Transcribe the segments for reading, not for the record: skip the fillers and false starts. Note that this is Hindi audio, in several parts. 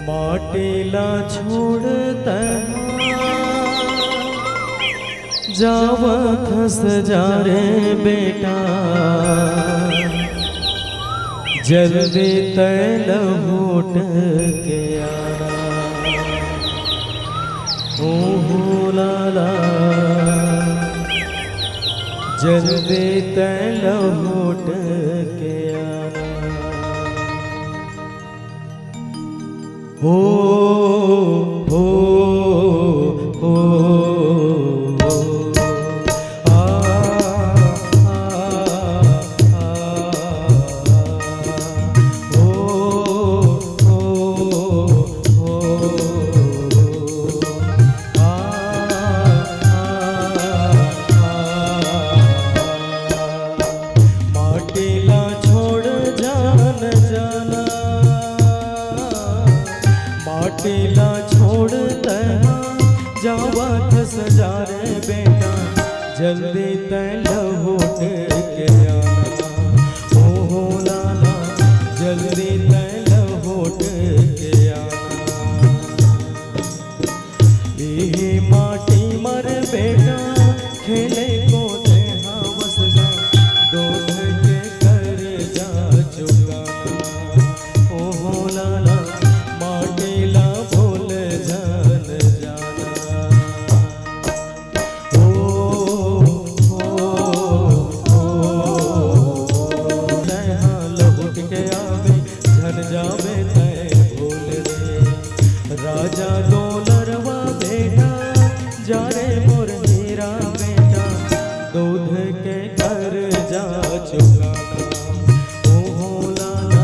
माटेला छोड़ता जावत सजा रे बेटा, जल्दी तैल होट के आना। ओहो लाला जल्दी तैल होट के आना। हो हो हो माटेला छोड़ता जावत सजा रे बेटा, जल्दी तैल होट के आना। ओहो लाला जल्दी तैल होट के आना। ये माटी मर बेटा खेले को दे हवसगा, दूध के कर जा चुकाना। ओहो लाला माटेला भूल जान जाना। लहुट के आवे झन जावे तय भूल रे, राजा डोलरवा बेटा जा रे मोर हीरा बेटा, दूध के कर जा चुकाना। ओहो लाला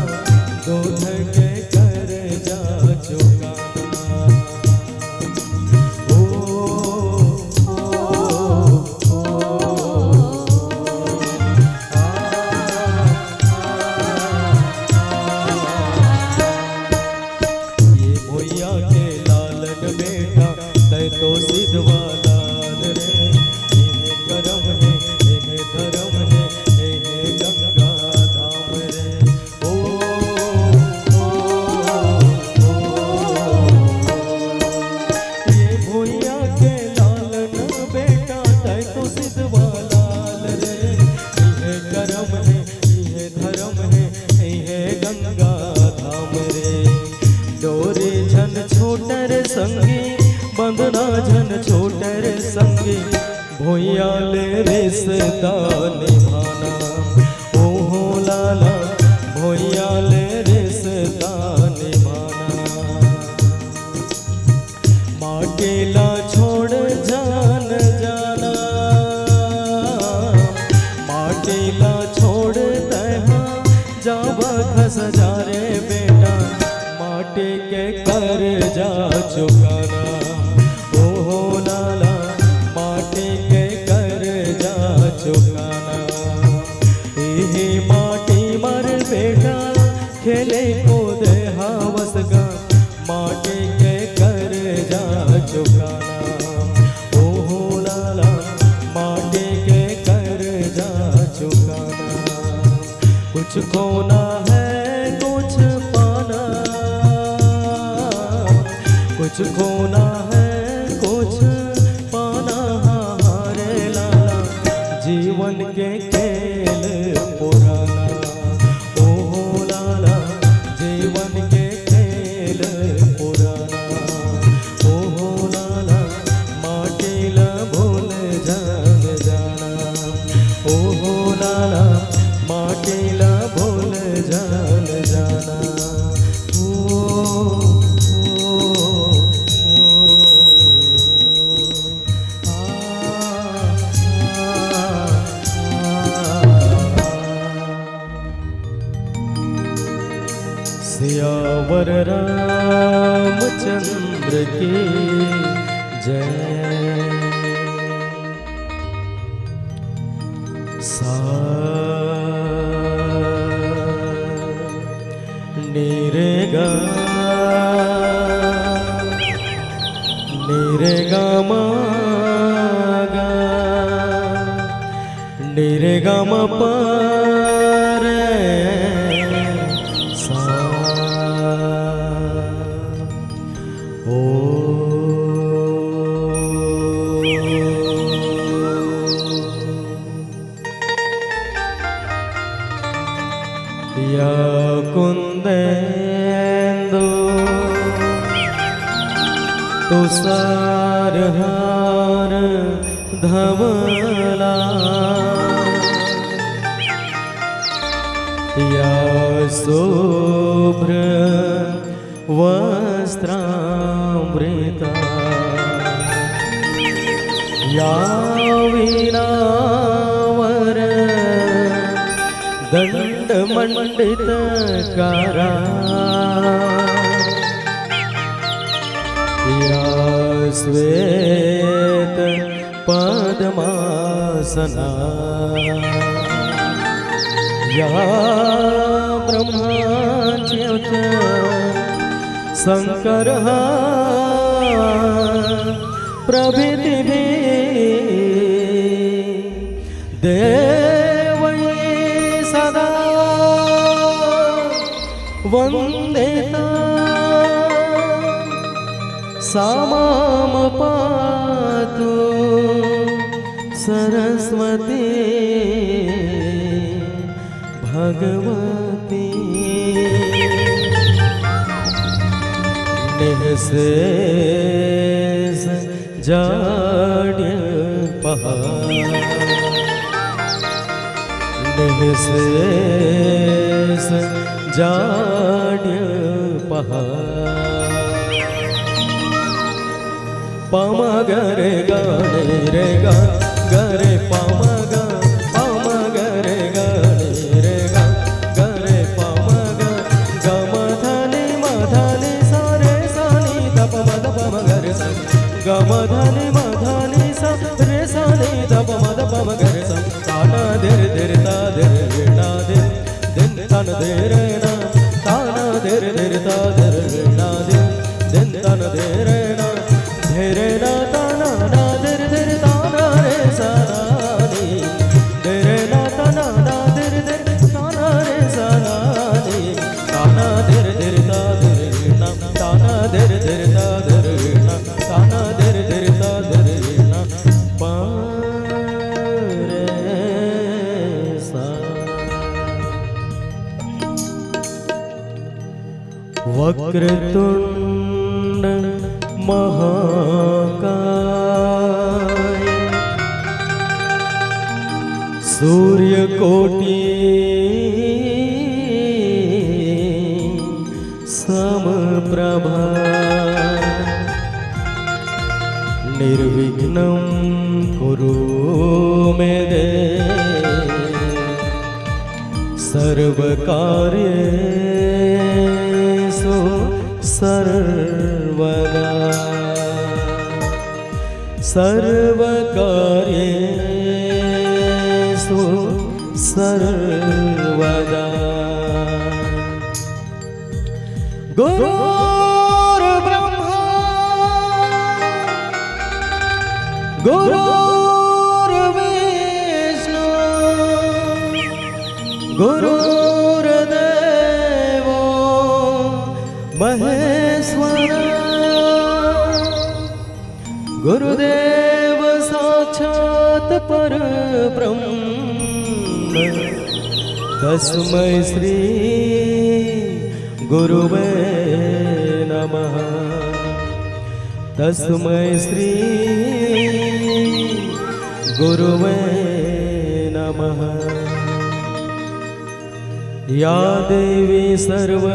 दूध के कर जा चुकाना। ये भैया के लालन बेटा तय तो सिद्धवा लाल रे, ये करम है ये धर्म है ये गंगा धाम रे। ओ ये भैया के लालन बेटा तय तो सिद्धवा लाल रे, ये करम है ये धर्म है ये गंगा धाम रे। डोरे झन छोटर संगी बंधना झन छोटर संगी, भोयाल रिश्ता निभाना। ओहो लाला भोयाल रिश्ता निभाना। माटेला छोड़ जान जाना, माटेला छोड़ तहा जावा खस जा रे बेटा, माटे के कर जा चुकाना। ओहो लाला माटे के कर जा चुकाना। ये माटी मर बेटा खेले कूद हवसगा, माटे के कर जा चुकाना। ओहो लाला माटे के कर जा चुकाना। कुछ खोना है कुछ पाना, कुछ खोना है कुछ पाना। हारे लाला जीवन के खेल पुराना। ओहो लाला जीवन के खेल पुराना। ओहो लाला माटेला भूल जान जाना। ओहो लाला माटेला भूल जान जाना। सियावर रामचंद्र की जय। सा नीरे गा मा गा नीरे गा मा पा रे सा। कुंदेन्दु तुषारहार धवला या शुभ्र वस्त्रामृता या वीणावर दंडमंडितकारा या श्वेत पद्मासना या ब्रह्मच्युत शंकर प्रभृति देवै सदा वंदेता सा मां पातु सरस्वती भगवती निःशेष जाड्यपहा निःशेष जाड्यपहा पमगरे गाने रे गा गरे पमगा पमगरे गाने रे गा गरे पमगा गमधनि मधनि सा रे सा नि धप मद पमगरे सा गमधनि मधनि सा रे सा नि धप मद पमगरे सा ताना देर देर ता देर ना दे दिन तन देर ना ताना देर देर ता देर ना दे दिन तन देर ना धेरे ना ताना ना देर देर ताना रे सा ना नी धेरे ना ताना ना देर देर ताना रे सा ना नी ताना देर देर ता देर ना ताना देर देर ता देर ना ताना देर देर ता देर ना पा रे सा वक्रतुंड महाकाय सूर्यकोटि समप्रभा निर्विघ्नं कुरु मे देव सर्वकार्येषु सर्वदा सर्वकार्येषु सर्वदा गुरुर्ब्रह्मा गुरुर्विष्णु गुरुर्देवो महेश्वर गुरुदेव साक्षात् परब्रह्म तस्मै श्री गुरुवे नमः तस्मै श्री गुरुवे नमः या देवी सर्वभूतेषु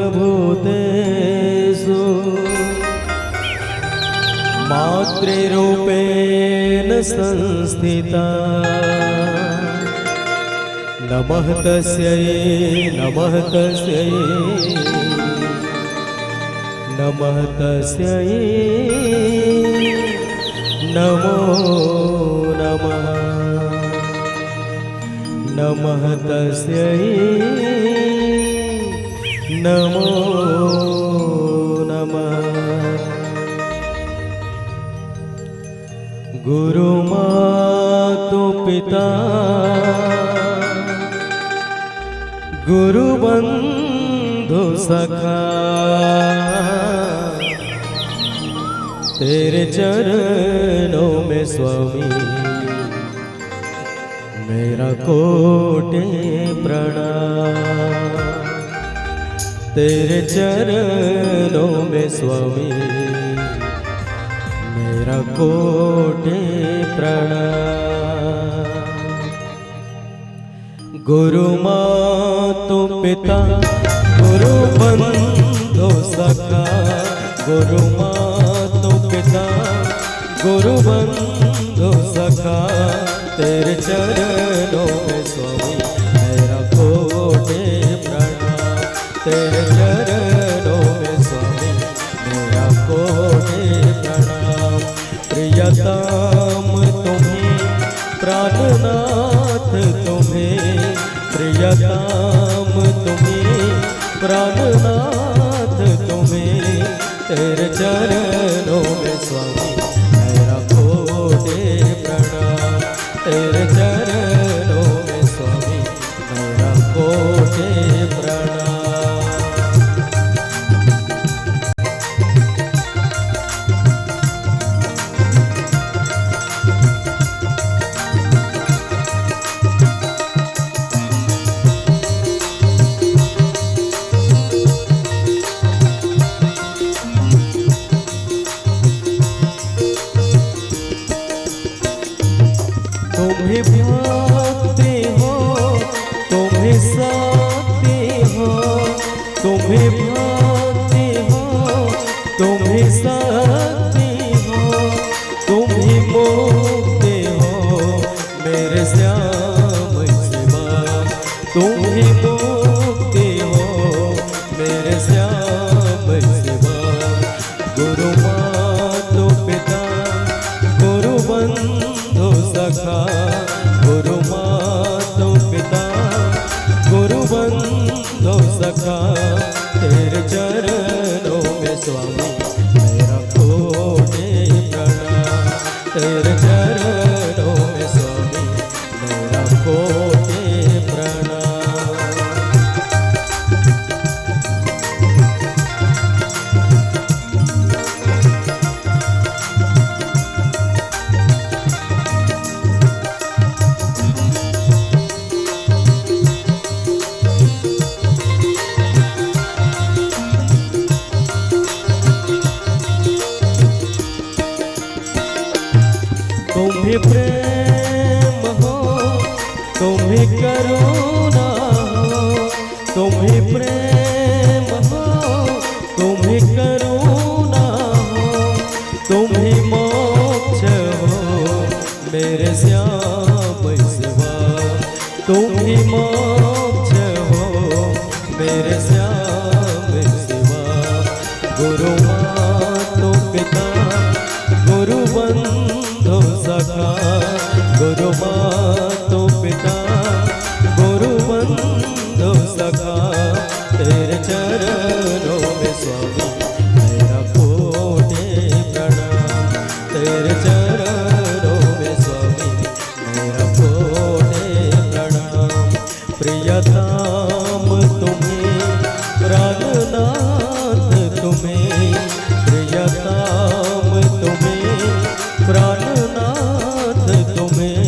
मातृरूपेण संस्थिता नमः तस्यै नमः तस्यै नमः तस्यै नमो नमः नमः तस्यै नमो नमः गुरुमातु पिता गुरुबंधु सखा तेरे चरणों में स्वामी मेरा कोटि प्रणाम तेरे चरणों में स्वामी मेरा कोटि प्रणाम। गुरु मातु पिता गुरु बंधु सखा, गुरु मातु पिता गुरु बंधु सखा, तेरे चरणों में स्वामी मेरा कोटि प्रणाम। तेरे चरणों में स्वामी मेरा कोटि प्रणाम। प्रियतम तुम्हें प्राणनाथ तुम्हें, प्रियतम तुम्हें प्राणनाथ तुम्हें, तेरे चरणों में स्वामी मेरा कोटि प्रणाम। तेरे चरणों में स्वामी मेरा कोटि प्रणाम। तुम्हें भागते हो तुम्हें साथते हो, तुम्हें भागते हो तुम्हें साथते हो, तुम्हें मोहते हो मेरे श्याम शिवा, तुम्हें मोहते हो मेरे श्याम शिवा। गुरु मातु पिता गुरु बंधु सखा, गुरु मातु पिता गुरु बंधु सखा, तेरे चरणों में स्वामी मेरा कोटि प्रणाम। तेरे चरणों में स्वामी मेरा कोटि प्रणाम। तुम्हें प्रेम हो तुम्हें करुणा हो, तुम्हें प्रेम हो तुम्हें करुणा हो, तुम्हें मोक्ष हो मेरे श्याम शिवा, तुम्हें मोक्ष हो मेरे श्याम शिवा। गुरु मातु पिता गुरु बंधु सखा, गुरु मातु पिता गुरु बंधु सखा, तेरे चरणों में स्वामी मेरा कोटि प्रणाम। तेरे चरणों में स्वामी मेरा कोटि प्रणाम। प्रियतम तुम्हें प्राणनाथ तुम्हें, प्रियतम तुम्हें प्राणनाथ तुम्हें,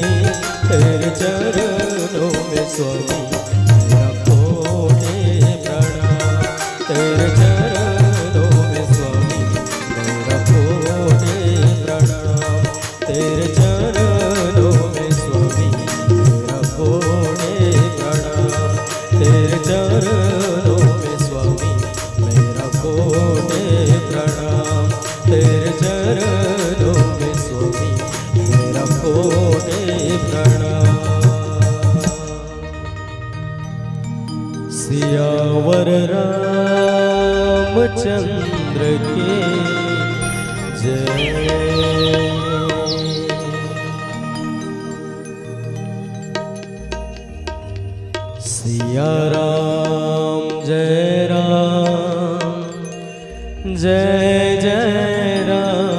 तेरे चरणों में स्वामी मेरा कोटि प्रणाम। तेरे चरणों में स्वामी मेरा कोटि प्रणाम। तेरे चरणों में स्वामी मेरा कोटि प्रणाम। तेरे चरणों में स्वामी मेरा कोटि प्रणाम। तेरे चरणों में स्वामी मेरा कोटि प्रणाम। सियावर रामचंद्र के जय। सिया राम जय राम जय जय राम।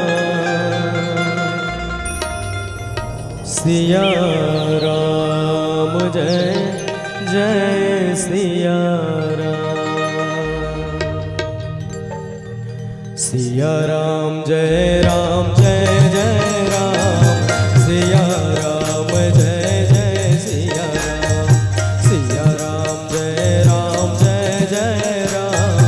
सिया राम जय जय सिया राम। सिया राम जय जय राम। सिया राम जय जय सिया राम। सिया राम जय जय राम।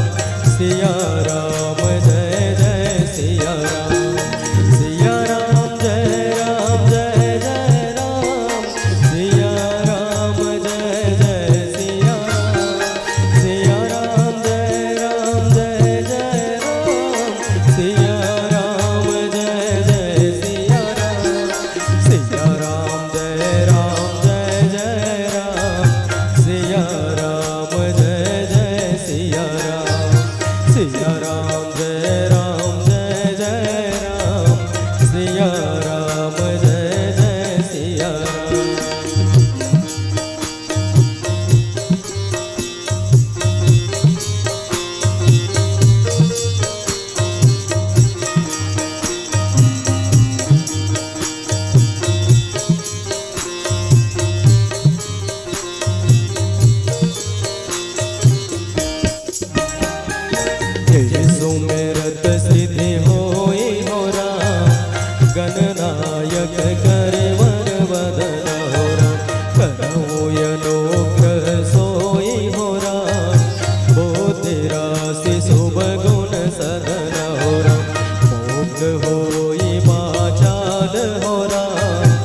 सुमेरत सिद्धि होई हो राम, गणनायक करे वर वदन हो राम, करहु अनुग्रह सोई हो राम, बुद्धि राशि शुभ गुण सदन हो राम, मुक्त होई बाचाल हो राम,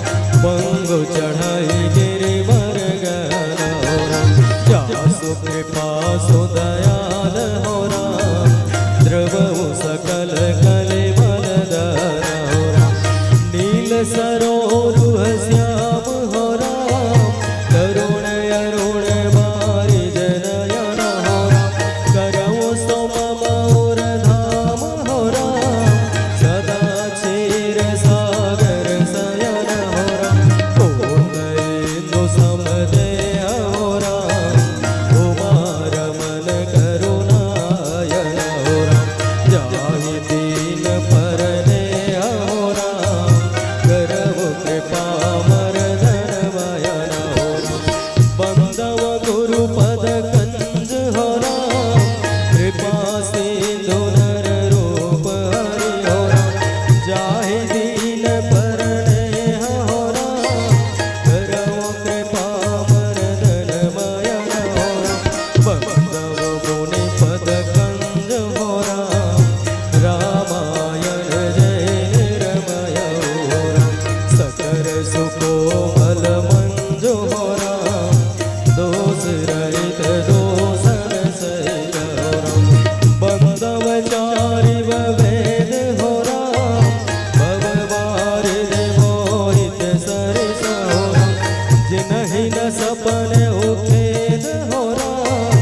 पंगु चढ़ाई गिरिवर गन हो राम, जासु कृपा सुदयाल हो राम, द्रवहु सकल कलिमल दर हो राम, नील सरोरुह श्याम हो राम, तरुण अरुण बारिज नयन हो राम, करहु सोम मौर धाम हो राम, सदा क्षीर सागर शयन हो राम, पूर्ण इंदु समदेह हो राम, उमा रमन करुणायन हो राम, जाहि दीन परने हो राम, करहु कृपा मरदन वयन हो राम, बंदव गुरु पद कंज हो राम, कृपा सिंधु नर रूप हरि हो राम, जाहि दीन परने हो राम, करहु कृपा मरदन वयन हो राम, बंदव गुनि पद कंज हो राम, रामायण जय निरमय हो राम, सकल सुकोमल मंजु हो राम, दोष रहित दोषन सहित हो राम, बंदव चारिव वेद हो राम, भववारिध मोहित सरिस हो राम, जिनहि न सपन उखेद हो राम,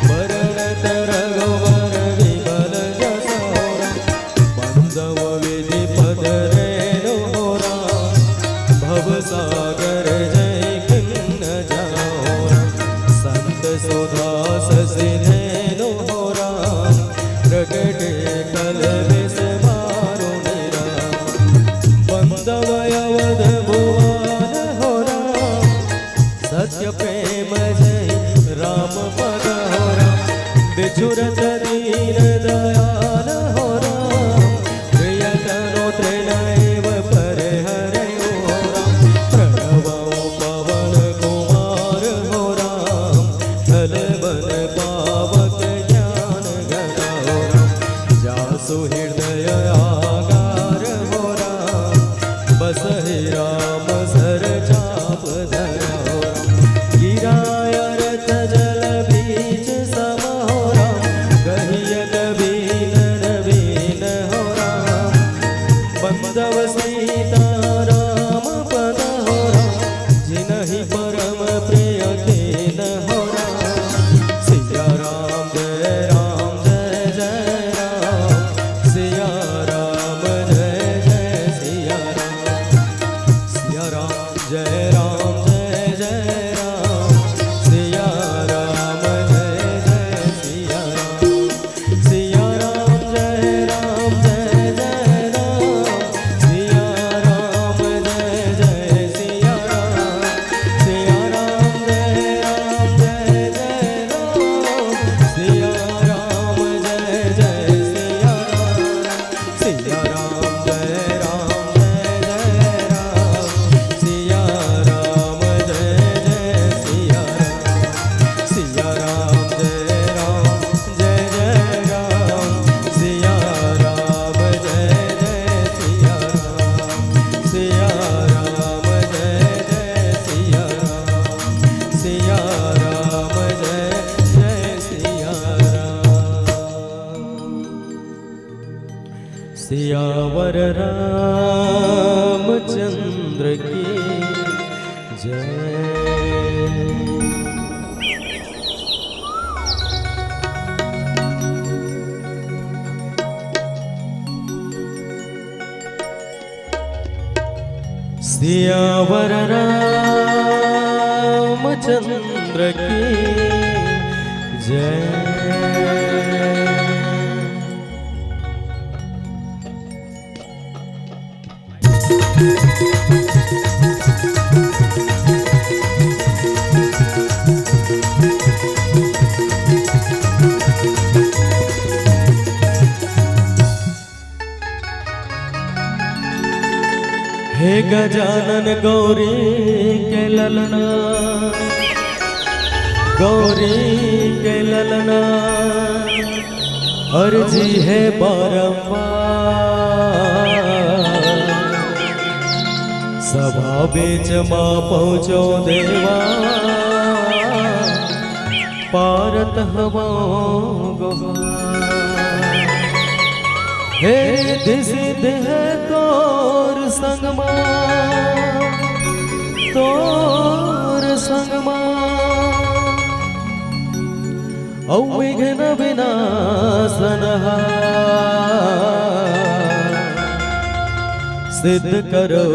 बरनत रघुवर विमल जस हो राम, बंदव विधि पद रेणु हो राम, भवसागर जय किन्न जाओ राम, संत सुधा शशि धेनु हो राम, प्रगटे कल विष मारुनि राम, बंदव अवध भुवन हो राम, सत्य प्रेम जय राम पद हो राम, बिछुरत दीन दयाल हो राम, प्रियतनु त्रिनैव परिहरे हो राम, प्रणवौ पवन कुमार हो राम, फल बन पावक ज्ञान घन हो राम, जासु हृदय आगार हो राम, बसहि राम सर चाप धर हो राम, गिराय रथ जल बीच सम हो राम, कहियत बीन नवीन हो राम, बंदव सीता राम पद हो राम, जिनहि परम प्रिय कीन हो राम, सिया राम जय राम, सिया राम जय सिया राम, सिया राम जय राम, सिया राम जय सिया राम, सिया राम जय राम, सिया राम जय सिया राम, सिया राम जय राम, सिया राम जय सिया राम, सिया राम जय राम, सिया राम जय सिया राम, सिया राम जय राम, सिया राम जय सिया राम, सिया राम जय सिया राम, सिया राम जय सिया राम, सियावर रामचंद्र की जय। सियावर रामचंद्र की जय। गजानन गौरी के ललना, गौरी के ललना, अर्जी है बारंबार। सभा बीच मां पहुँचो देवा, पारत हवाओं गुहार। हे दिसिद है तोर संगमा, तोर संगमा, औ विघ्न विनाशनहार। सिद्ध करो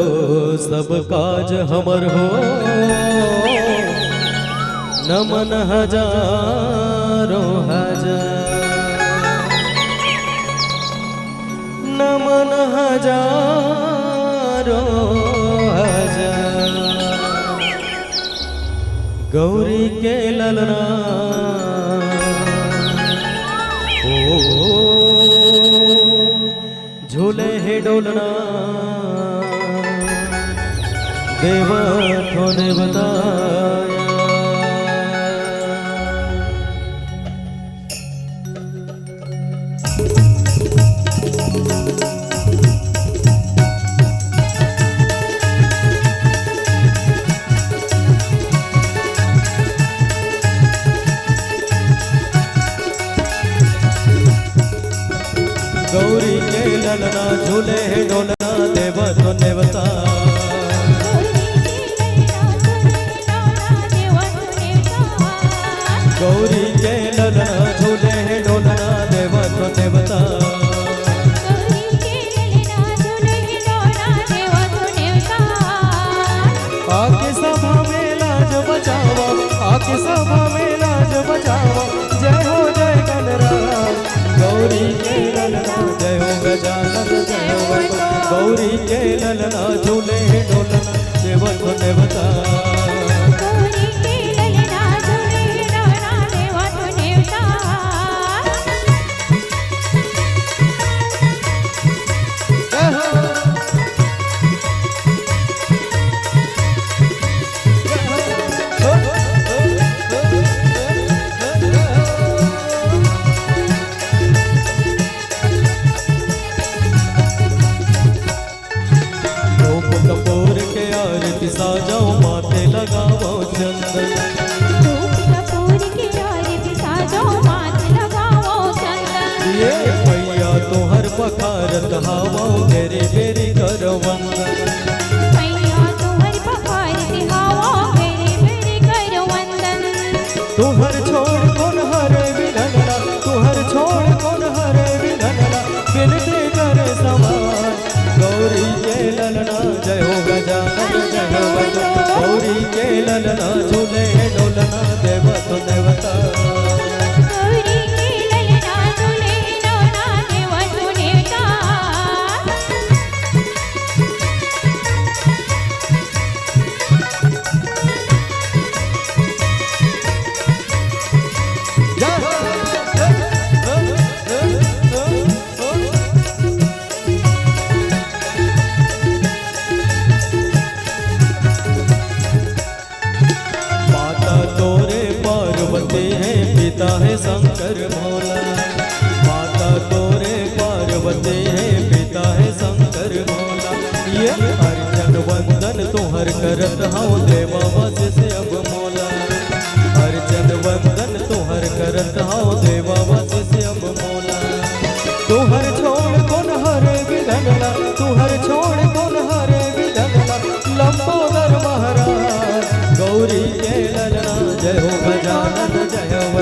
सब काज हमर हो, नमन हजारों हजार, नमन हजारों हजार। गौरी के ललना ओ झूले है डोलना, देवा ने बताया। गौरी के ललना झूले है डोलना, देव तो देवता। गौरी के ललना झूले है डोलना, देव तो देवता। आके सभा में लाज बचावा, आके सभा में लाज बचावा, जय हो जय गणराज। गौरी के ललना जय हो गजानन जय हो, गौरी के ललना झूले डोलना, देव तो देवता। गौरी के ललना झूले डोलना, देव तो देवता। साजाओ माथे लगाओ चंदन, धूप कपूर की आरती साजाओ माथे लगाओ चंदन। ये मैया तो हर पखारत हवाओ, तेरे बेरी करो वंदन। मैया तो हर पखारती हवाओ, तेरे बेरी करो वंदन। तू हर छोड़ कौन हरे विधनला, तू हर छोड़ कौन हरे विधनला, बिनती करे समान। गौरी के ललना जय हो गजानन जय हो, गौरी के ललना झूले डोलना, देव तो देवता। गौरी के ललना झूले डोलना, देव तो देवता। पिता है शंकर भोला, माता तोरे पार्वती है, पिता है शंकर भोला। ये अर्चन वंदन तोहर करत हूँ, देवा बस से अब मोला। अर्चन वंदन तोहर करत हूँ, देवा बस से अब मोला। तोहर छोड़ कौन हरे विधनला, तोहर छोड़ कौन हरे विधनला, लंबोदर महाराज। गौरी के ललना जय हो गजानन जय हो,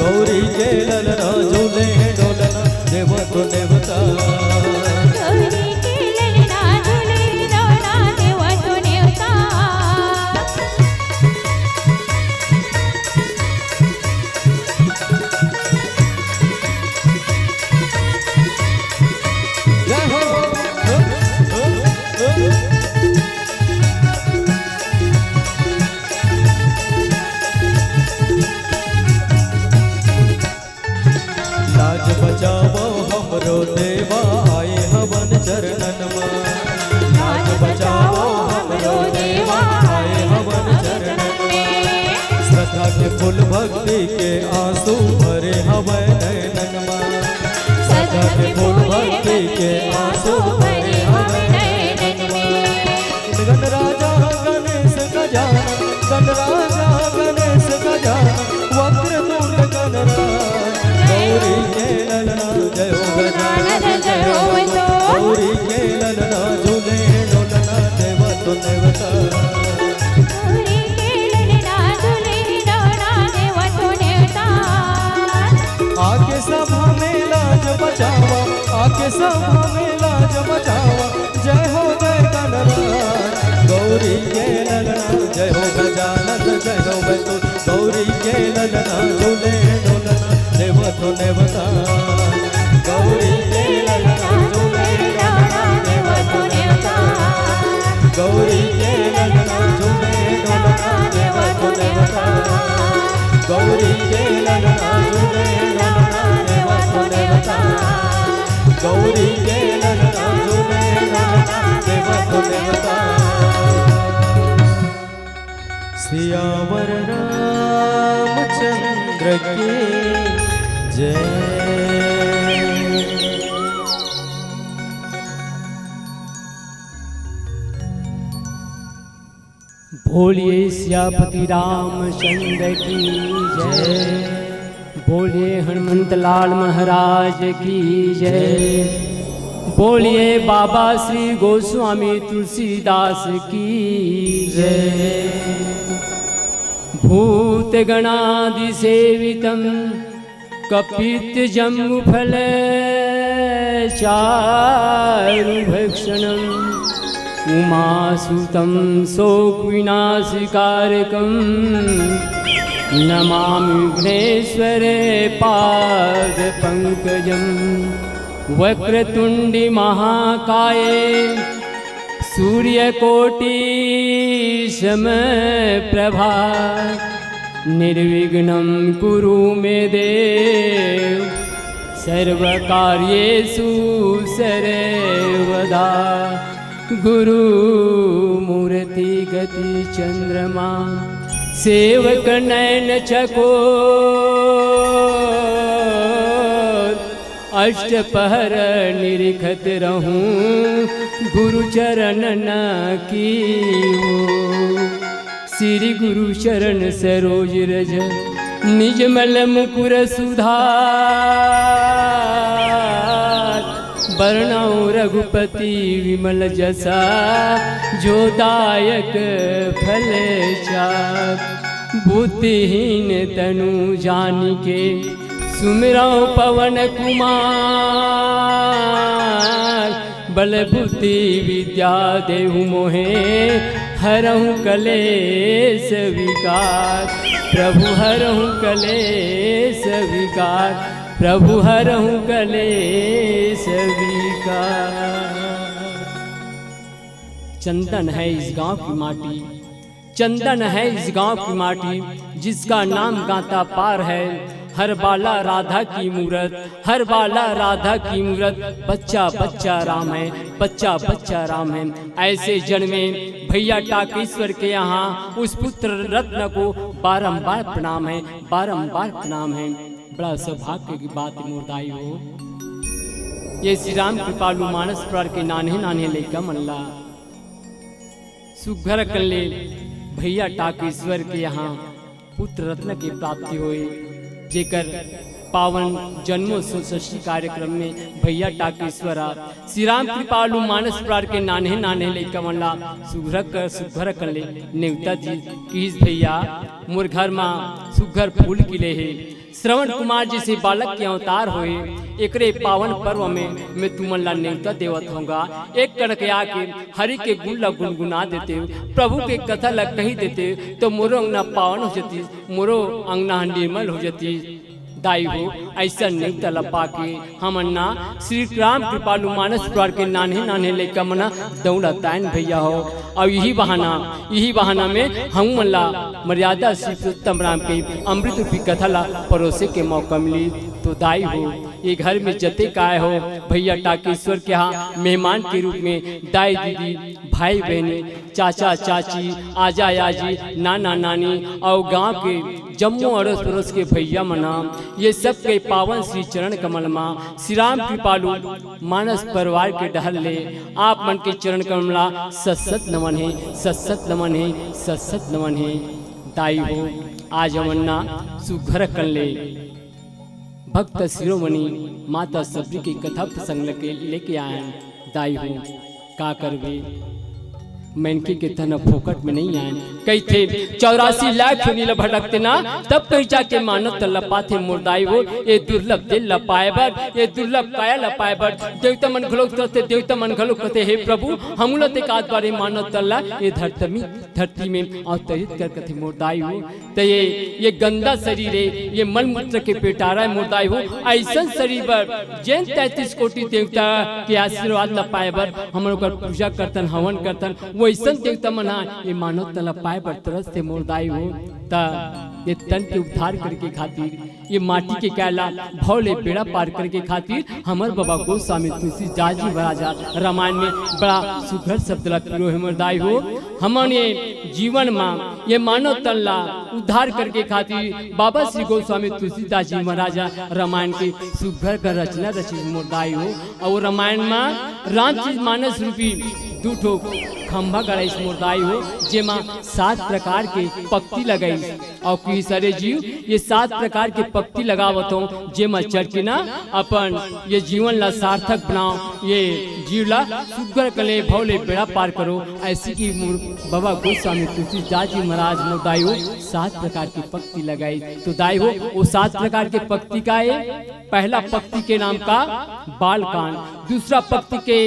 गौरी के ललना झूले डोलना, देव तो देवता। गौरी के ललना झूले डोलना, देव तो देवता। जय हो बचाओ हमरो देवा, आए हवन चरणन में। लाज बचाओ फूल भक्ति के आंसू भरे हवै नैननमा सदा के फूल भक्ति के आंसू भरे हवै नैनन में। गणराजा गणेश गजानन गणराजा गणेश गजानन वक्रतुंड गणराज गौरी के ललना जय हो गजानन जय हो गौरी के ललना झूले डोलना देव तो देवता गौरी के ललना झूले डोलना देव तो देवता। आके सभा में लाज बचावा आके सभा में लाज बचावा जय हो जय गणराज गौरी के ललना जय हो गजानन जय हो गौरी के ललना झूले डोलना देव तो देवता गौरी के ललना झूले डोलना देव तो देवता गौरी के ललना झूले डोलना देव तो देवता गौरी के ललना झूले डोलना देव तो देवता गौरी के ललना झूले डोलना देव तो देवता। सियावर रामचंद्र की जय। बोलिए सियापति रामचंद्र की जय। बोलिए हनुमंत लाल महाराज की जय। बोलिए बाबा श्री गोस्वामी तुलसीदास की जय। भूत गणादि सेवितं कपित जम्बु फल चारु भक्षणम् उमासुतं शोक विनाशकारकं नमामि विघ्नेश्वरे पाद पंकजं। वक्रतुंडी महाकाये सूर्यकोटि समप्रभा निर्विघ्नं कुरु मे देव सर्वकार्येषु सर्वदा। गुरु मूर्ति गति चंद्रमा सेवक नयन चकोर अष्टपहर निरखत रहूं गुरु चरण न की श्री गुरु चरण सरोज रज निज मल मुकुर सुधार। वर्णौ रघुपति विमल जसा जो दायक फल चार। बुद्धिहीन तनु जानिके सुमिरौ पवन कुमार। बल बुद्धि विद्या देहु मोहे हरहु कलेश विकार। प्रभु हरहु कलेश विकार प्रभु हरहु कलेश विकार। चंदन है इस गांव की माटी चंदन है इस गांव की माटी जिसका नाम गाता पार है। हर बाला राधा की मूरत हर बाला राधा की मूरत। बच्चा बच्चा राम है बच्चा बच्चा राम है। ऐसे जन्मे भैया टाकेश्वर के यहाँ उस पुत्र रत्न को बारंबार प्रणाम है बारंबार प्रणाम है। बड़ा सौभाग्य की बात मोरदाई हो ये श्री राम कृपालु मानस पुराण के नाने नाने लेकर मल्ला सुघर कल्ले भैया टाकेश्वर के यहाँ पुत्र रत्न की प्राप्ति हुई। जेकर पावन जन्मोत्सव षष्ठी कार्यक्रम में भैया टाकेश्वरा श्री राम कृपालु मानस पुराण के नाने नाने लेकर मल्ला सुघर कल्ले नेवता जी कीस भैया मोर घर में सुघर फूल किले है। श्रवण कुमार जैसे बालक के अवतार हुए एकरे पावन पर्व में मैं तुमला नेवता देवत होगा। एक करके आके हरि के गुण ला गुनगुना देते प्रभु के कथा ला कही देते तो मोरो अंगना पावन हो जाती मोरो अंगना निर्मल हो जाती। दाई हो ऐसा नेवता लपा के हम अन्ना श्री राम कृपालु मानस पुराण के नाने नाने लेकर मना दौड़ा तायन भैया हो। और यही बहाना में हम मल्ला मर्यादा श्री उत्तम राम के अमृत रूपी कथा ला परोसे के मौका मिली। तो दाई हो ये घर में जते का आए हो भैया टाकेश्वर के यहाँ मेहमान के रूप में दाई दीदी भाई बहने चाचा चाची आजा आजी नाना नानी और गांव के जम्मू अड़ोस पड़ोस के भैया मना ये सब के पावन श्री चरण कमल माँ श्री राम कृपालु मानस परिवार के डहल ले आप मन के चरण कमला सत नमन है, सत नमन है, सत नमन है। दाई हो आज अमन्ना सुघर कर ले भक्त शिरोमणि माता सबरी की कथा प्रसंग लेके आए। दाई हो का करवे मैनके के तन फोकट में नहीं आए, कई थे 84 लाख नील भटकते ना तब कहीं जाके मानव तल्लपा थे मुर्दाई हो ये दुर्लभ दिल लपाए बर, ये दुर्लभ काया लपाए बर। देवता मन घलोक करते, देवता मन घलोक करते हे प्रभु हमलों ते कात बारे मानव तल्ला ये धरती में अवतरित कर कथे मुर्दाई हो। तो ये गंदा शरीर है, ये मल मूत्र के पेटारा है मुर्दाई हो। ऐसा शरीर पर जैन 33 कोटि देवता के आशीर्वाद लपाए बर हम लोग पूजा करतन हवन करतन वैसन देवता मना ये मानव तला पाए पर तरस से मुर्दाई हो। ता ये तन के उद्धार करके खातिर ये माटी के कैला भौले बेड़ा पार करके खातिर हमर बाबा गोस्वामी तुलसीदास जी महाराजा रामायण में बड़ा सुघर शब्द लपिरो है मुर्दाई हो। हमने जीवन में ये मानव तल्ला उद्धार करके खातिर बाबा श्री गोस्वामी तुलसीदास जी महाराजा रामायण के सुघर का रचना रची मुर्दाई हो। और रामायण में रामचरित मानस रूपी दूठो खंभा गड़ा इस मुर्दाई हो जेमा 7 प्रकार के पक्ति लगाई और की सारे जीव ये 7 प्रकार के पक्ति लगावत हो जेमा चढ़ के ना अपन ये जीवन ला सार्थक बनाओ, ये जीव ला सुगर कले भौले बेड़ा पार करो। ऐसी की बाबा गोस्वामी तुलसीदास जी महाराज मुर्दाई हो 7 प्रकार की पक्ति लगाई। तो दाई हो वो 7 प्रकार के पक्ति का है। पहला पक्ति के नाम का बालकांड, दूसरा पक्ति के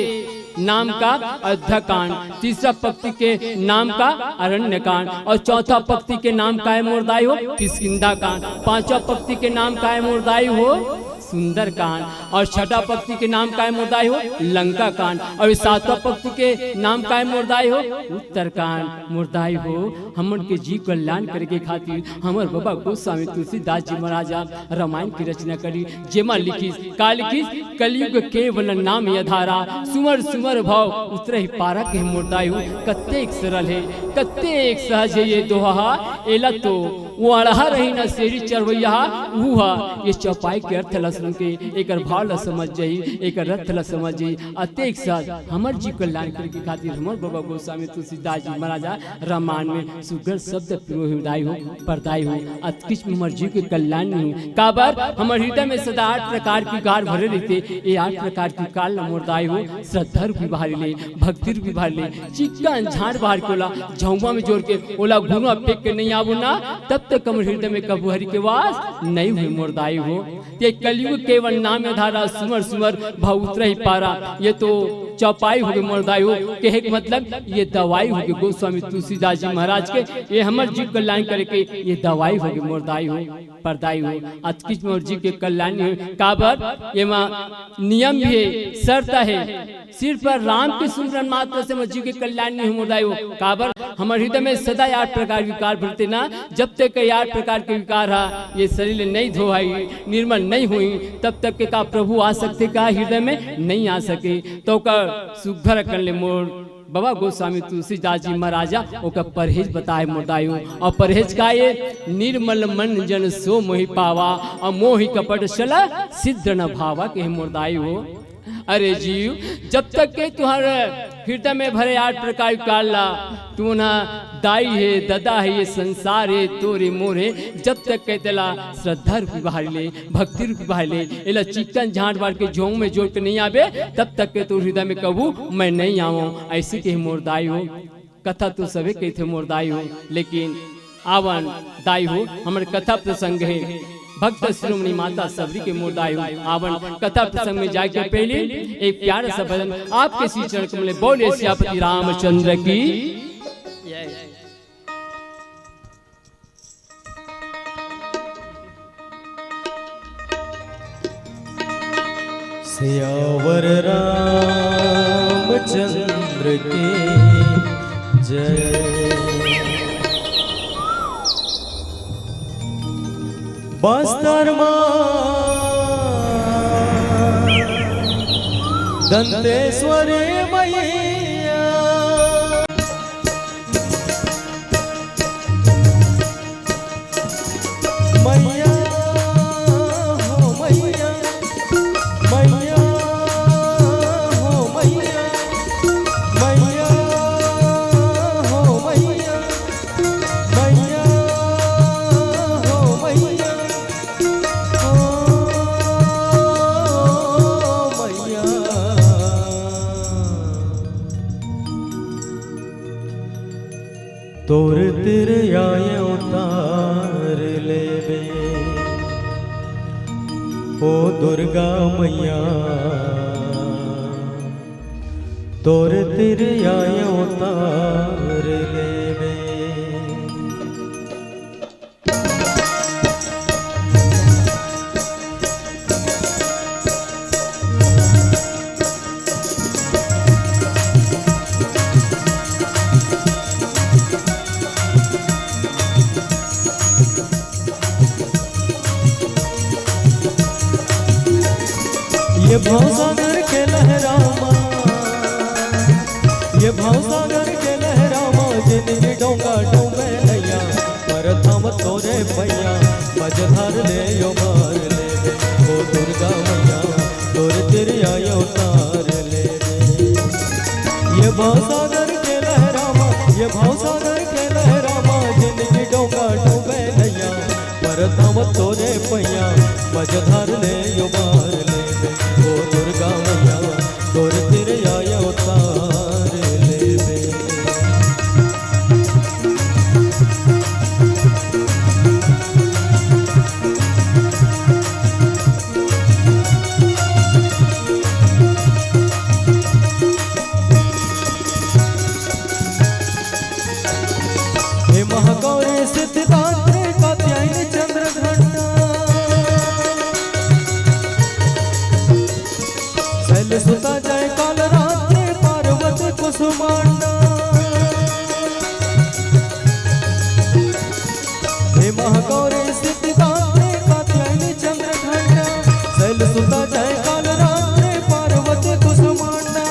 नाम का अयोध्याकांड, तीसरा पक्ति के नाम का अरण्यकांड और चौथा पक्ति के नाम का है मुर्दाई हो किष्किंधा कांड, पांचवा पक्ति के नाम का है मुर्दाई हो सुंदर कांड और छठा पक्ति के नाम का है मुर्दाई हो लंका कांड और 7वां पक्ति के नाम का है मुर्दाई हो उत्तर कांड। मुर्दाई हो हमन के जीव कल्याण करके खातिर हमर बाबा गोस्वामी तुलसीदास जी महाराजा रामायण की रचना करी जेमा लिखी का लिखी कलयुग केवल नाम यधारा सुमर सुमर भाव उतर ही पारा के मुर्दाई हो। कत्ते सरल है, कत्ते सहज है ये दोहा एला तो वो अड़हा रही न शेरी चरवैया हुआ। ये चौपाई के अर्थ लसन के एक भाव ल समझ जाई, एक रथ ल समझ जाई। अतेक साथ हमर जी कल्याण करके खातिर हमर बाबा गोस्वामी तुलसीदास जी महाराजा रामायण में सुगर शब्द प्रयोदाई हो परदाई हो अतकिच हमर जी के कल्याण नहीं काबर हमर हृदय में सदा 8 प्रकार की कार भरे रहते। ये 8 प्रकार की काल मुर्दाई हो श्रद्धा रूपी बाहरी ले, भक्ति रूपी बाहर ले, चिक्कन झाड़ बाहर के ओला झौवा में जोड़ के ओला घुना फेंक के नहीं आबू ना तब तक हमर हृदय में कबू हरि के वास नहीं हुई मुर्दाई हो। ये कलयुग केवल नाम धारा सुमर सुमर भाव उतर ही पारा ये तो चौपाई हो गए मुर्दाई हो कहे के मतलब ये दवाई हो गई गोस्वामी तुलसीदास जी महाराज के। ये हमर जीव कल्याण करे के ये दवाई हो गई मुर्दाई हो परदाई हो अतकिच मोर जीव के कल्याण हो। काबर ये नियम भी है, शर्त है, सिर्फ पर राम के सुमरन मात्र से मर जीव के कल्याण नहीं मुर्दाई हो। काबर हमर हृदय में सदा 8 प्रकार के विकार भरते ना जब तक 8 प्रकार के विकार ये शरीर नहीं धोवाई निर्मल नहीं हुई तब तक के का प्रभु आ सकते का हृदय में नहीं आ सके। तो का सुघर कर ले मोर बाबा गोस्वामी तुलसीदास जी महाराजा ओका परहेज बताए मुर्दाई हो। और परहेज का ये निर्मल मन जन सो मोहि पावा और मोहि कपट शला सिद्ध न भावा के मुर्दाई हो। अरे जीव जब तक के तुम्हारे हृदय में भरे 8 प्रकार काला तू ना दाई है ददा है ये संसार है तोरे मोरे जब तक के तेला श्रद्धा रूपी बाहर ले, भक्ति रूपी बाहर ले, एला चिकन झाड़ बाड़ के झोंग में जोड़ के नहीं आवे तब तक के तो हृदय में कबू मैं नहीं आऊं। ऐसे के मुर्दाई हो। कथा तो सभी के थे मुर्दाई हो लेकिन आवन दाई हो हमारे कथा प्रसंग है भक्त शिरोमणि माता सबरी के मुर्दाई हो। आवन कथा प्रसंग में जाके पहले एक प्यारा सा भजन आपके श्री चरण कमल बोले सियापति रामचंद्र की। सियावर रामचंद्र की जय। बस्तर दंतेश्वरी मैया मैया हो मैया मैया हो मैया मैया हो मैया मैया हो मैया तोर तिर आए उतार लेवे ओ दुर्गा मैया तोर तिर आए उतार लेवे ये भवसागर के लहरामा ये भवसागर के लहरामा जिंदगी डोंगा डूबे नैया परथम तोरे भैया मझधार ले यो मार ले ओ दुर्गा मैया तोर तिरिया यो तार ले ये भवसागर के लहरामा ये भवसागर के लहरामा जिंदगी डोंगा डूबे नैया परथम तोरे भैया मझधार ले यो मार ले ओ दुर्गा मैया तोर तेरे आया उतार लेवे हे महागौरी सिद्धिदात्री कात्यायनी चंद्रघंटा सुता जय काल रात्रि पार्वती कुसुमांडा हे महागौरी सिद्धिदात्री कात्यायनी चंद्रघंटा शैल सुता जय काल रात्रि पार्वती कुसुमांडा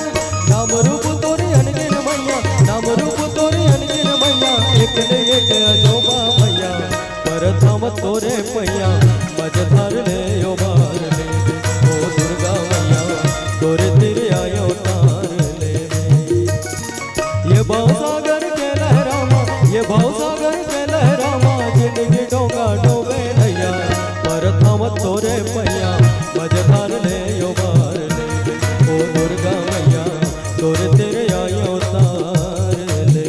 नाम रूप तोरी अनगिन मैया नाम रूप तोरी अनगिन मैया एक ने एक अजोबा मैया परथम तोरे मैया मझधार ले यो बार ले ओ दुर्गा मैया तोरे तेरे आयो तार ले ये भवसागर के लहरामा ये भवसागर के लहरामा जिंदगी डोंगा डोबे नैया परथम तोरे मैया मझधार ले यो बार ले ओ दुर्गा मैया तोरे तेरे आयो तार ले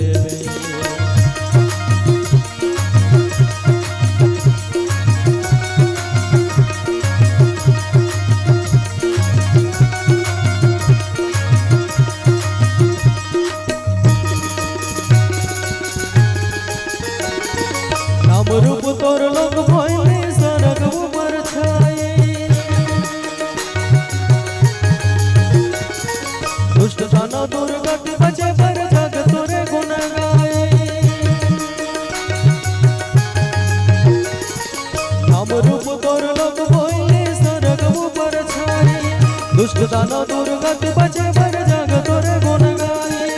रूप तोर लोक भइले सरग ऊपर छाए दुष्ट दाना दुर्गत बचे पर जग तोरे गुण गाए नाम रूप तोर लोक भइले सरग ऊपर छाए दुष्ट दाना दुर्गत बचे पर जग तोरे गुण गाए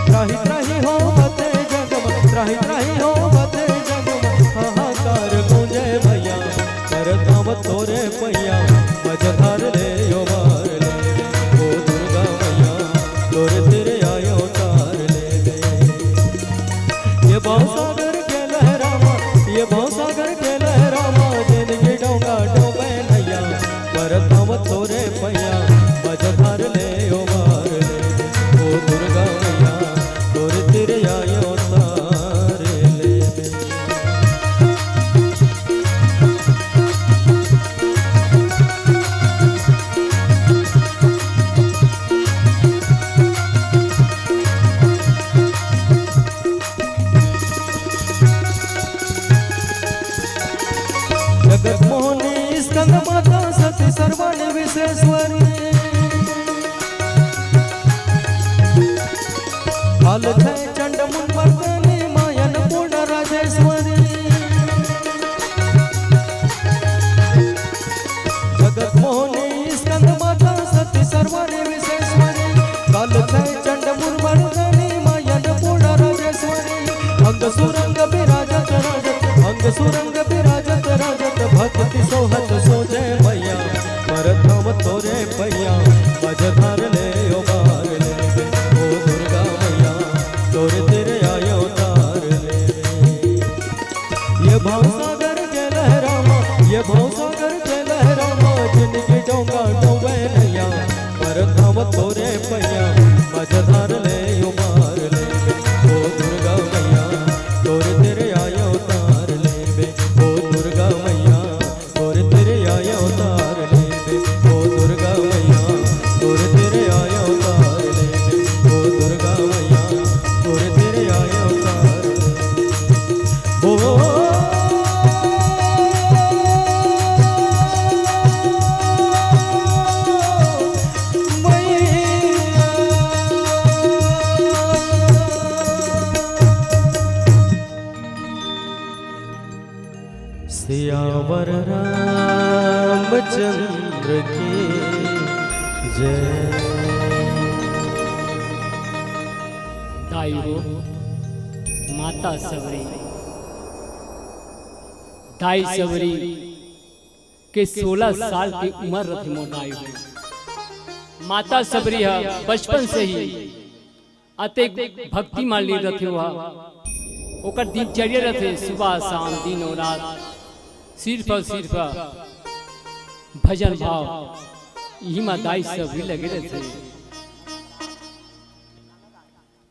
त्राहि त्राहि हो बते जग त्राहि त्राहि हो बते हाहाकार गूंजे भैया परथम तोरे पैया मझधार ले यो बार ले ओ दुर्गा मैया तोरे तेरे आयो तार ले ये भवसागर के लहरामा ये भवसागर के लहरामा जिंदगी डोंगा डोबे नैया परथम तोरे पैया मझधार ले यो बार सुरंग विराजत राजत भक्ति सोहत सोजे मैया परधाम तोरे पैया मझधार ले ओ बार ले ओ दुर्गा मैया तोरे तेरे आयो तार ले ये भवसागर के लहरामा ये भवसागर के लहरामा जिनकी डोंगा डोबे नैया परधाम तोरे पैया मझधार ले ओ बार ले ओ दुर्गा मैया तोरे तेरे आयो तार ले ओ दुर्गा मैया तोरे तेरे आयो तार ले ओ दुर्गा मैया तोरे तेरे आयो तार ले ओ दुर्गा मैया तोरे तेरे आयो तार ले ओ सियावर रामचंद्र की जय। दाई हो माता सबरी, दाई सबरी के 16 साल की उम्र रथी मोर दाई हो। माता सबरी है बचपन से ही अतेक भक्ति माली रथे हुआ ओकर दिनचर्या रथे सुबह शाम दिन और रात सिर्फ भजन भाव यही माँ दाई सबरी लगे रहते।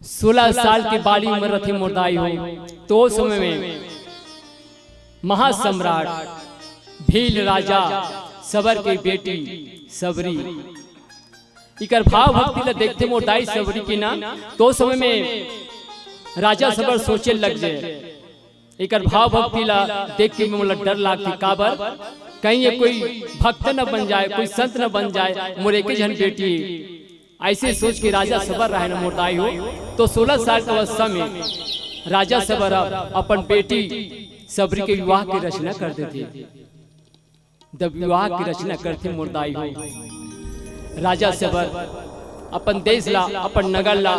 16 साल के बाली उम्र रथे मोर दाई हो। तो समय में महासम्राट भील राजा सबर के बेटी सबरी इकर भाव भक्ति ला देखते मोर दाई सबरी की ना। तो समय में राजा सबर सोचे लग जाए इकर भाव भक्ति ला देख के मोला डर लागती काबर कहीं ये कोई भक्त न बन जाए कोई संत न बन जाए मोरे के जन बेटी। ऐसे सोच के राजा सबर रहे न मोर दाई हो। तो 16 साल की अवस्था में राजा सबर अपन बेटी सबरी के विवाह की रचना कर देते। जब विवाह की रचना करते मोर दाई हो राजा सबर अपन देश ला अपन नगर ला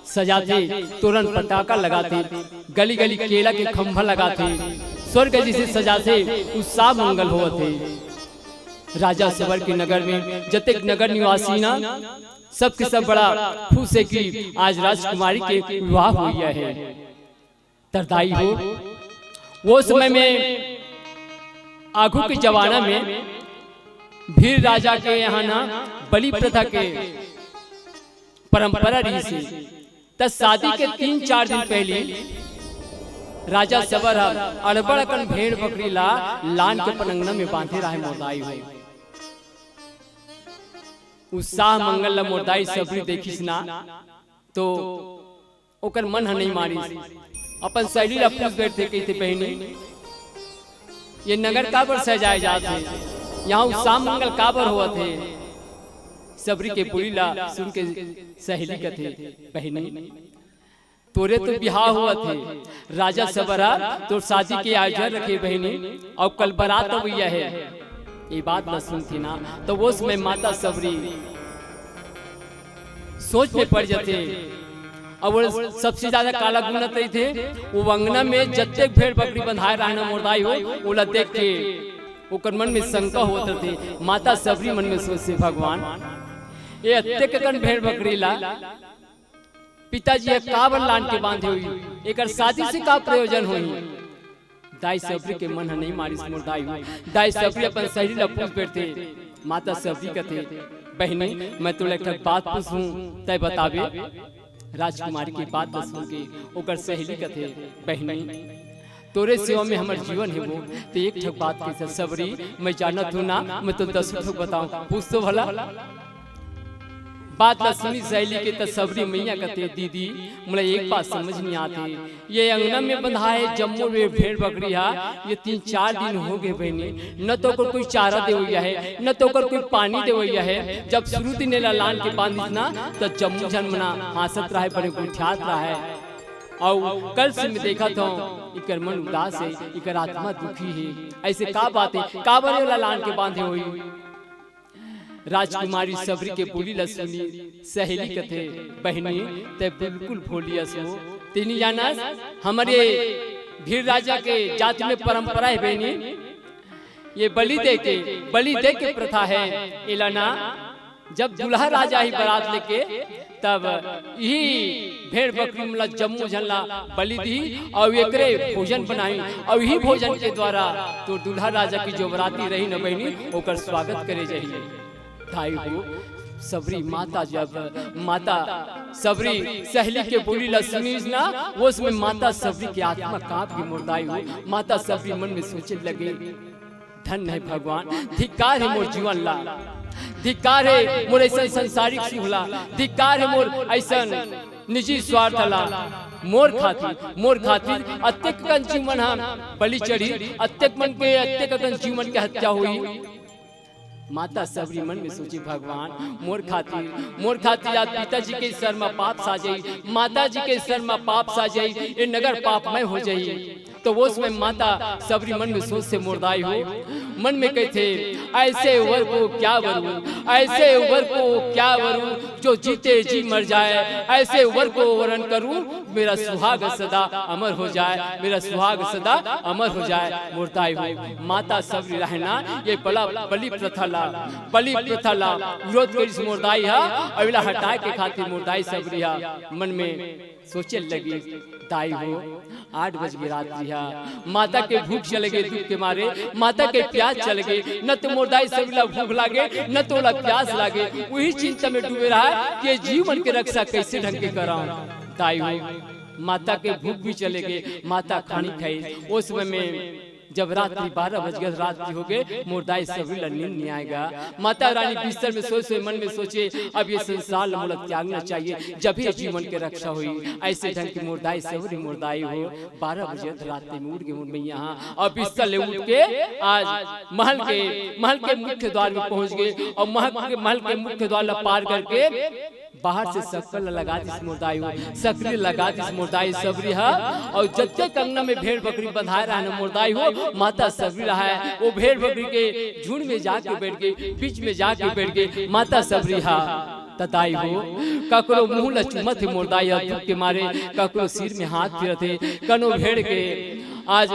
सजाते, तोरण पटाखा लगाते, गली गली केला के खंभा लगाते, स्वर्ग जिसे सजाते उत्साह मंगल होते। राजा सबर के नगर में जतेक नगर निवासी ना सबके सब बड़ा खुश है कि आज राजकुमारी के विवाह हुई है। तरदाई हो वो समय में आगू के जमाना में भील राजा के यहाँ ना बलि प्रथा के परंपरा रही से तब शादी के 3-4 दिन पहले राजा सबर अड़बड़कन भेड़ बकरी ला लान के पलंगना में बांधे रहे मोर दाई हो। उत्साह मंगल ला मोर दाई सबरी देखिस ना तो ओकर मन ह नहीं मारिस। अपन सहेली ला पूछ बैठे कहते बहनी ये नगर काबर सजाए जाते यहाँ उत्साह मंगल काबर हुआ थे। सबरी के पुरी ला सुन के सहेली कथे बहनी तोरे तो बिहार हुआ थे राजा सबरा तो शादी के आयोजन रखे बहनी और कल बारात भैया है ये बात न सुनती ना। तो वो समय माता सबरी सोच में पड़ जाते और वो सबसे ज्यादा काला गुनत रही थे। वो अंगना में जत्ते भेड़ बकरी बंधाए रहना मोर दाई हो ओला देख के ओकर मन में शंका होते थे। माता सबरी मन में सोचे भगवान ये अत्तेक कन भेड़ बकरी ला पिताजी काबर लान के बांधे हुई एकर शादी से का प्रयोजन हुई। दाई सबरी के मन नहीं मारिस मोर दाई हुई। दाई सबरी अपन सहेली ला पूछ बैठते। माता सबरी कहते बहनी मैं तोला एक बात पूछूं तय बताबे। राजकुमारी की बात सुन के ओकर सहेली कहते बहनी तोरे सेवा में हमार जीवन है वो तो एक ठक बात के सबरी मैं जानत हूं ना मैं तो 10 ठक बताऊं पूछ तो भला। बात ला सुनी सहेली के तो सबरी मैया कहते दीदी मुझे एक बात समझ नहीं आती ये अंगना में बंधा है जम्मू में भेड़ बकरी है ये 3-4 दिन हो गए बहनी न तो कोई चारा दे हुआ है न तो कोई पानी दे हुआ है। जब शुरू दिन लान के बांधिस ना तो जम्मू जन्मना हासत रहा है बड़े गुठियात रहा है। और कल से मैं देखा था इकर मन उदास है इकर आत्मा दुखी है। ऐसे का बात है काबर लान के बांधे हुई। राजकुमारी सबरी के बोली ला सुनी सहेली कथे बहनी ते बिल्कुल भोलिया सो तीनी जाना हमारे भीड़ राजा के जात में परंपरा है बहनी, ये बलि दे के प्रथा है। इलाना जब दुल्हा राजा ही बारात लेके तब यही भेड़ बकरी मला जम्मू झल्ला बलि दी और एकरे भोजन बनाई और यही भोजन के द्वारा तो दुल्हा राजा की जो बराती रही न बहनी ओकर स्वागत करे जाइए। भाई हो सबरी माता जब माता सबरी सहेली के बोली ला सुनीज ना वो उसमें माता सबरी की आत्मा कांप की मुर्दाई हो। माता सबरी मन में सोचे लगे धन है भगवान, धिक्कार है मोर जीवन ला, धिक्कार है मोर ऐसा संसारिक सुहला, धिक्कार है मोर ऐसा निजी स्वार्थ ला। मोर खातिर अत्यक कन जीवन हम बलि चढ़ी, अत्यक मन के अत्यक कन जीवन के हत्या हुई। माता सबरी मन में सोची भगवान मोर खातिर आज पिताजी के सर में पाप सा जाई, माता जी के सर में पाप सा जाई, ये नगर पापमय हो जाई। तो वो उसमें माता सबरी मन में सोच से मुर्दाई हो, मन में कहते ऐसे उवर को क्या वरू, ऐसे उवर को क्या वरू जो जीते जी मर जाए, ऐसे उवर को वरण करूं मेरा सुहाग सदा अमर हो जाए, मेरा सुहाग सदा अमर हो जाए। मुर्दाई हो माता सबरी रहना ये बलि प्रथा ला विरोध करी मुर्दाई है अविला हटाए के खातिर मुर्दाई सबरी मन में सोचे लगी। दाई हो 8 बज गई रात्रि है, माता के भूख चले गए दुख के मारे, माता के प्यास चले गए, न तो मुर्दाई सबला भूख लागे न तो ला प्यास लागे, वही चिंता में डूबे रहा है कि जीवन की रक्षा कैसे ढंग के कराऊं। दाई हो माता के भूख भी चले गए, माता खानी खाई। उस समय में जब रात्रि 12 बज गए, रात्रि हो गए, मुर्दाई सबरी नींद नहीं आएगा। माता रानी बिस्तर में सोचे मन में सोचे अब ये संसार मुल्क त्यागना चाहिए जब ही जीवन की रक्षा हुई। ऐसे ढंग की मुर्दाई सबरी मुर्दाई हो 12 बजे रात्रि में उठ गए में यहाँ और बिस्तर ले उठ के आज महल के मुख्य द्वार में पहुंच गए और महल के मुख्य द्वार पार करके बाहर से शक्कर लगा दिस मुर्दाई हो, सक्रिय लगा दिस मुर्दाई सबरी है और जत्ते कंगना में भेड़ बकरी बंधाए रहा है मुर्दाई हो माता सबरी रहा है। वो भेड़ बकरी के झुंड में जाके बैठ गई, बीच में जाके बैठ गई माता सबरी है। तताई हो ककरो मुंह ल चुमत मुर्दाई दुख के मारे, ककरो सिर में हाथ फिरते, कनो भेड़ के आज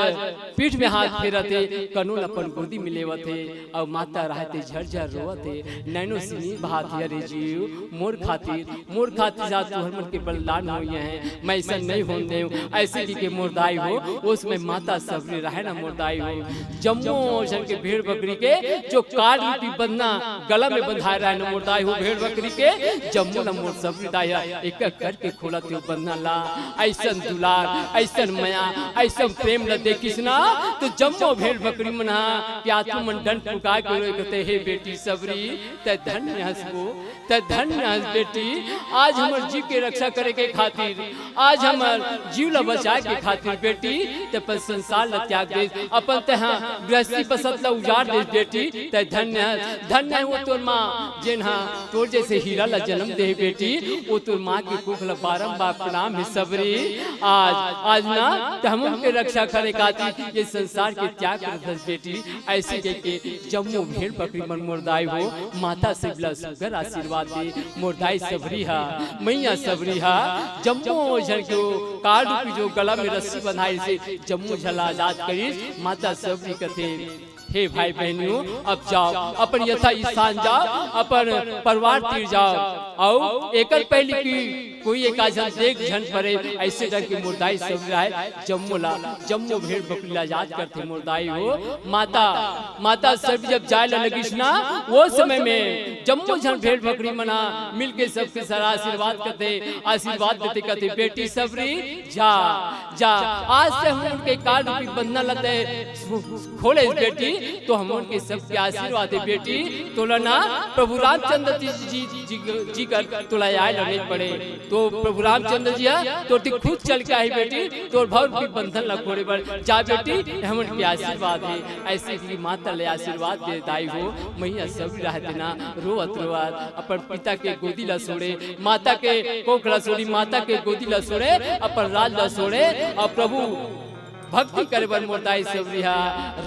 पीठ में हाथ फेरते, कनो अपन गोदी में लेवते और माता रहते झरझर रोते, नैनो सिनी बहाती अरे जीव मोर खातिर जा तोहर मन के बलिदान हो हैं, मैं ऐसा नहीं होने दे। ऐसे की के मुर्दाई हो उसमें माता सबरी रहे ना मुर्दाई हो। जम्मू जन के भेड़ बकरी के जो काल रूपी बंधना गला में बंधाए रहे ना मुर्दाई हो भेड़ बकरी के जम्मू न मोर सबरी दाया एक करके खोलत हो बंधना ला। ऐसन दुलार ऐसन माया ऐसन प्रेम ल देखिस ना तो जम्मू भेड़ बकरी मना कि आत्म मन दंड पुकार के रोए कहते हे बेटी सबरी ते धन्य हंसबो ते धन्य हंस बेटी, आज हमर जीव के रक्षा करे के खातिर, आज हमर जीव ल बचाए के खातिर बेटी ते पर संसार ल त्याग दे, अपन ते हां गृहस्थी बसत ल उजाड़ दे बेटी ते धन्य हो तोर मां जिन्हा तोर जैसे हीरा ला जन्म दे बेटी, वो तोर मां की कुख ल बारंबार प्रणाम है सबरी। आज ना ते हम के रक्षा करे खातिर ये संसार के त्याग कर बेटी। ऐसे के जम्मू भेड़ बकरी मन मुर्दाई हो माता से सुगर आशीर्वाद दे मुर्दाई सबरी हा मैया सबरी हा। जम्मू झल के काल रूपी जो गला में रस्सी बंधाई से जम्मू झला आजाद करी माता सबरी कथे हे भाई बहनियों अब जाओ अपन यथा स्थान जाओ, अपन परिवार तीर जाओ और एक पहली की कोई एक आजन देख झन परे। ऐसे ढंग की मुर्दाई सब रहा जम्मू भेड़ बकरी आजाद करते मुर्दाई हो। माता सब जब जाए लगिस ना वो समय में जम्मू झन भेड़ बकरी मना मिलके सबके सारा आशीर्वाद देते कहते बेटी सबरी जा आज से हम उनके काल रूपी बंधना लते खोले बेटी, तो हम उनके सबके आशीर्वाद है बेटी। तोलना प्रभु रामचंद्र जी कर तोला आए लड़ने पड़े, तो प्रभु रामचंद्र जी तो खुद चल के आई बेटी, तो भव की बंधन ल खोड़े पर जा बेटी हम उनके आशीर्वाद है। ऐसे की माता ले आशीर्वाद दे दाई हो मैया सब रहते ना रोवत अपन पिता के गोदी ला सोड़े, माता के कोख ला सोड़ी, माता के गोदी ला सोड़े, अपन राज ला सोड़े और प्रभु भक्ति करे बर मोरदाई सबरिया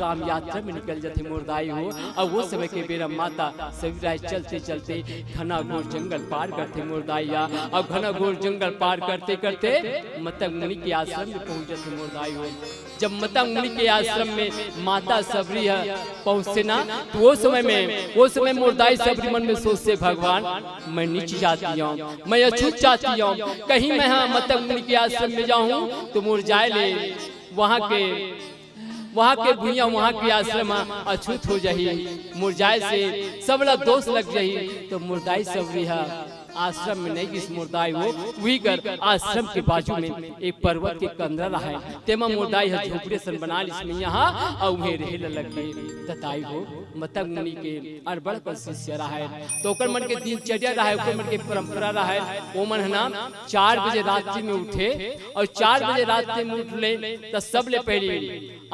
राम यात्रा में निकल जाते मोरदाई हो। और वो समय के बेरा माता सबरिया चलते चलते घना घोर जंगल पार करते मोरदाइया। और घना घोर जंगल पार करते करते मतंग मुनि के आश्रम में पहुंच जाते मोरदाई हो। जब मतंग मुनि के आश्रम में माता सबरिया पहुंचते ना, तो वो समय मोरदाई सबरी मन में सोचते भगवान मैं नीचे जाती हूँ, मैं अछूत जाती हूँ, कहीं मैं हाँ मतंग मुनि के आश्रम में जाऊँ तो मुरझाए ले वहाँ के भुइया वहाँ के आश्रम अछूत हो जाही, मुरझाए से सबला दोष लग जाही। तो मुरदाई सबरिया आश्रम में नहीं किस मुरदाई हो वही कर आश्रम के बाजू में एक पर्वत के कंदरा रहा है, तेमा मुरदाई है झोपड़े सन बना इसमें यहाँ और उन्हें रहेल लगे। तताई हो मतंग मुनि के अरबड़ पर शिष्य रहा है, तो ओकर मन के दिनचर्या रहा है, ओकर मन के परंपरा रहा है। वो मन है ना 4 बजे रात्रि में उठे और 4 बजे रात्रि में उठ ले तो सब ले पहले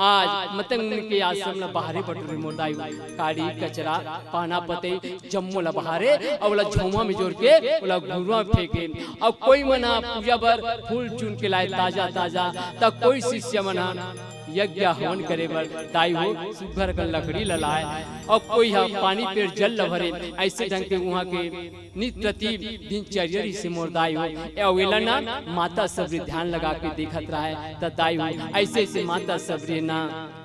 आज मतंग मुनि के आश्रम ला बाहरे बटोरे मुरदाई काड़ी कचरा पाना पते जम्मो ला बाहरे और वाला झोमा में जोड़ के वाला घुरुआ फेंके। अब कोई मना पूजा पर फूल चुन के लाए ताजा ताजा, तब कोई शिष्य मना यज्ञ हवन करे बर ताई हो सुघर का लकड़ी ललाए और कोई हा पानी पेड़ जल ल भरे। ऐसे ढंग के वहाँ के नित्य प्रति दिनचर्या से मोरदाई हो अवेला ना माता सबरी ध्यान लगा के देखत रहा है। तताई हो ऐसे ऐसे माता सबरी ना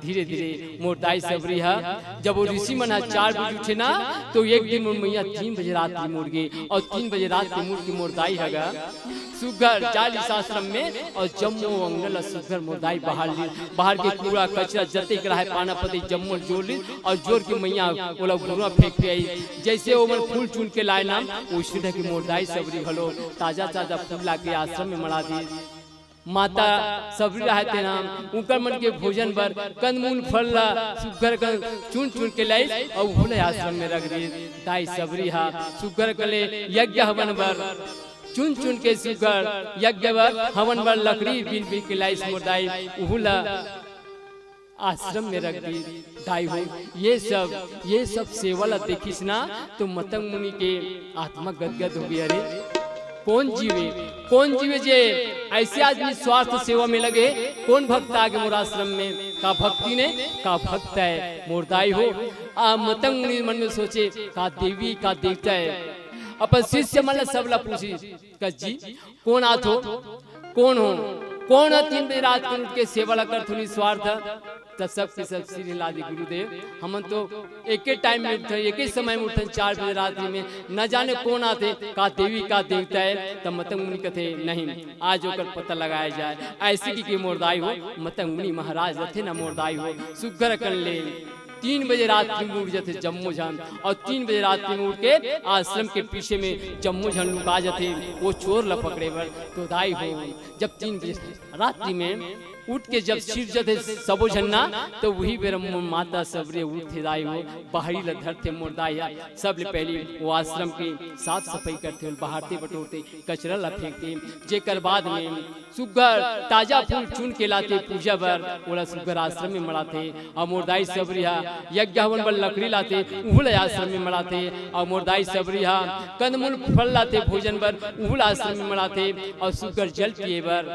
धीरे धीरे मोरदाई सबरी है। जब वो ऋषि मना 4 बजे उठे ना, तो एक दिन मैया 3 बजे रात की मुड़ गई और 3 बजे रात की मुड़ की मोरदाई है सुगर 40 आश्रम में और जम्मू अंगल सुगर मुरदाई बाहर के कूड़ा कचरा जते करा है पाना पति जम्मू जोड़ ली और जोर की मैया ओला घुरुआ फेंक के आई। जैसे वो मन फूल चुन के लाए नाम उसी ढंग की मोरदाई सबरी भलो ताजा ताजा फूल ला के आश्रम में मड़ा दी। माता सबरी रहते नाम उनकर मन के भोजन पर कंदमूल फल सुगर चुन चुन के लाई और भोले आश्रम में रख दी। दाई सबरी हा सुगर कले यज्ञ हवन बर चुन चुन के सुगर यज्ञ बर हवन बर लकड़ी बिन बिन के लाई मुरदाई उहुला आश्रम में रख दी। दाई हो ये सब सेवा देखिस ना, तो मतंग मुनि के आत्मा गदगद हो गया। अरे कौन जीवे जे ऐसे आदमी स्वार्थ सेवा में लगे, कौन भक्त आगे मोर आश्रम में का भक्ति ने का भक्त है मुरदाई हो। मतंग मुनि मन में सोचे का देवी का देवता है। अपन शिष्य मन सबला पूछी जी कौन आत हो, कौन हो, कौन 3 बजे रात को उठ के सेवा ला कर थोड़ी स्वार्थ। तब सब सिर हिला दी गुरुदेव हम तो एक ही टाइम में उठे, एक ही समय में उठे 4 बजे रात्रि में, न जाने कौन आते का देवी का देवता है। तब मतंग मुनि कहते नहीं आज होकर पता लगाया जाए। ऐसे की मोरदाई हो मतंग मुनि महाराज रथे ना मोरदाई हो सुगर कर ले 3 बजे रात में उठ जाते जम्मू झन और 3 बजे रात में उठ के आश्रम के पीछे में जम्मू झन लुका जाते वो चोर ला पकड़े बर। तो दाई हो जब 3 बजे रात्रि में उठ के जब सिर जते सबो झन्ना, तो वही बेर माता सबरे उठे दाई हो बाहरी ल धरते मोरदाई सब ले पहले वो आश्रम की साफ सफाई करते बहारते बटोरते कचरा ला फेंकते। जेकर बाद में सुगर ताजा फूल चुन के लाते पूजा बर ओला सुगर आश्रम में मड़ाते और मोरदाई सबरिया यज्ञ हवन बर लकड़ी लाते उहुल आश्रम में मड़ाते और मोरदाई सबरिया कंदमूल फल लाते भोजन बर उहुल आश्रम में मड़ाते और सुगर जल पिए बर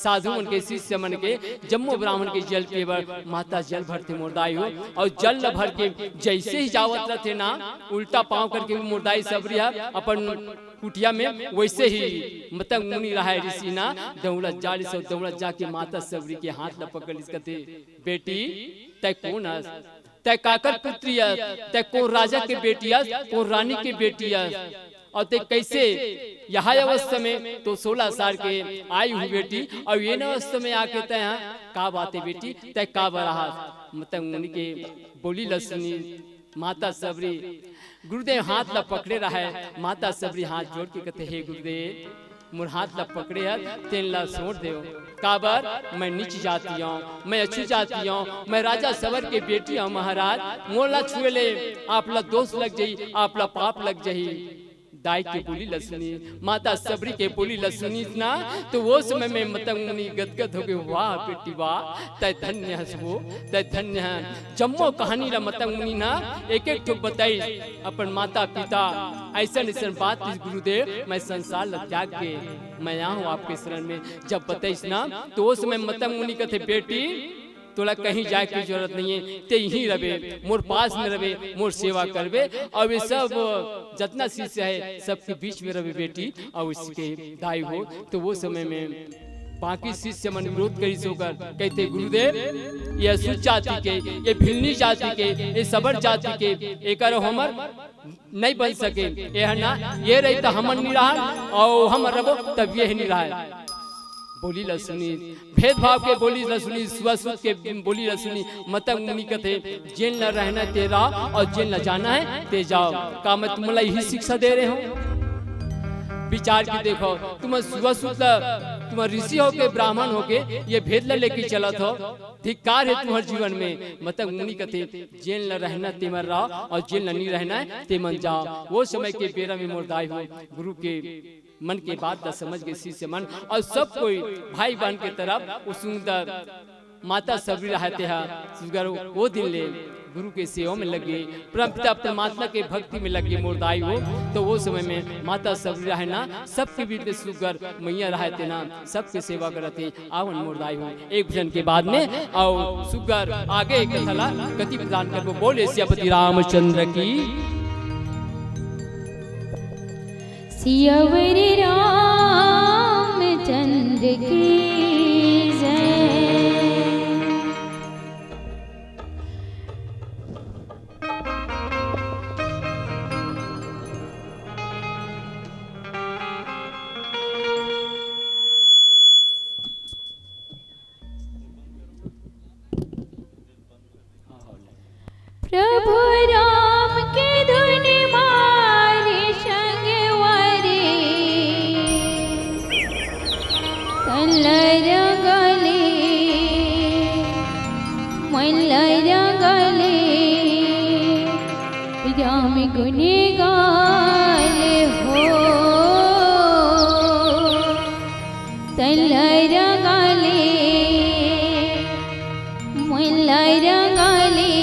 साधु मन के शिष्य मन के जम्मू ब्राह्मण के जल पिए बर माता जल भरते मोरदाई हो। और जल भर के जैसे ही जावत रहते ना उल्टा पांव करके मोरदाई सबरिया अपन कुटिया में वैसे ही मतंग मुनि रहा ऋषि ना दौलत जाली सब दौलत जाके माता सबरी के हाथ ल पकड़ कहते बेटी तय कौन तय काकर पुत्री तय को राजा के बेटी को रानी के बेटी और ते कैसे यहाँ अवस्था में तो 16 साल के आई हुई बेटी और ये अवस्था में आके तय का बात है बेटी तय का बरा मतंग मुनि के बोली लसनी माता सबरी गुरुदेव हाथ ला पकड़े रहा है। माता सबरी हाथ जोड़ के कहते हे गुरुदेव मोर हाथ ला पकड़े है तेन ला छोड़ दे काबर मैं नीच जाती हूँ, मैं अच्छी जाती हूँ, मैं राजा सवर के बेटी हूँ महाराज मोर ला छुए ले आप ला दोष लग जाई आप ला पाप लग जाई। दाई के बोली लसुनी माता सबरी के बोली लसुनी ना, तो वो समय में मतंग मुनि गदगद हो गए वाह बेटी वाह तय धन्य हसबो तय धन्य है। जम्मो कहानी ला मतंग मुनि ना एक एक ठो बताई अपन माता पिता ऐसा ऐसा बात इस गुरुदेव मैं संसार ला त्याग के मैं यहाँ हूँ आपके शरण में। जब बताइस ना तो उस समय मतंग मुनि कहते बेटी तोला कहीं जाए की जरूरत नहीं है, ते यहीं रहे, मोर पास में रहे, मोर सेवा करबे। और ये सब जितना शिष्य है सबके बीच में रहे बेटी और उसके दाई हो। तो वो समय में बाकी शिष्य मन विरोध करी सोकर कहते गुरुदेव ये अशुद्ध जाति के, ये भिलनी जाति के, ये सबर जाति के एकर हमर नहीं बन सके। ये ना ये रही तो हमन नहीं रहा और हम रहो तब ये नहीं रहा। बोली ल सुनी भेदभाव के बोली ल सुनी, स्वसुत के बोली ल सुनी। मतंग मुनि कथे जेल न रहना तेरा और जेल न जाना है ते जाओ। का मैं तुम्हारा यही शिक्षा दे रहे हूँ? विचार की देखो, तुम स्वसुत तुम ऋषि हो के ब्राह्मण हो के ये भेद ल लेके चलत हो, धिक्कार है तुम्हारे जीवन में। मतंग मुनि कथे जेल न रहना ते मर रहा और जेल न नहीं रहना है ते मन जाओ। वो समय के बेरा में मोरदाई हो गुरु के मन के बात का समझ के शिष्य मन और सब कोई भाई बहन के तरफ उस सुंदर माता सबरी रहते हैं सुगर वो दिन ले गुरु के सेवा में लगे, परमपिता परमात्मा के भक्ति में लगे मोरदाई हो। तो वो समय में माता सबरी रहना सबके बीच में सुगर मैया रहते ना सबके सेवा करते आवन मोरदाई हो। एक भजन के बाद में और सुगर आगे एक कथला गति प्रदान कर वो बोले सियापति रामचंद्र की सियावर रामचंद्र की जय। प्रभु राम के धुन मारे संगवारे तल्लर गले मल्लर गले राम गुने गाले हो तल्लर गले मल्लर गले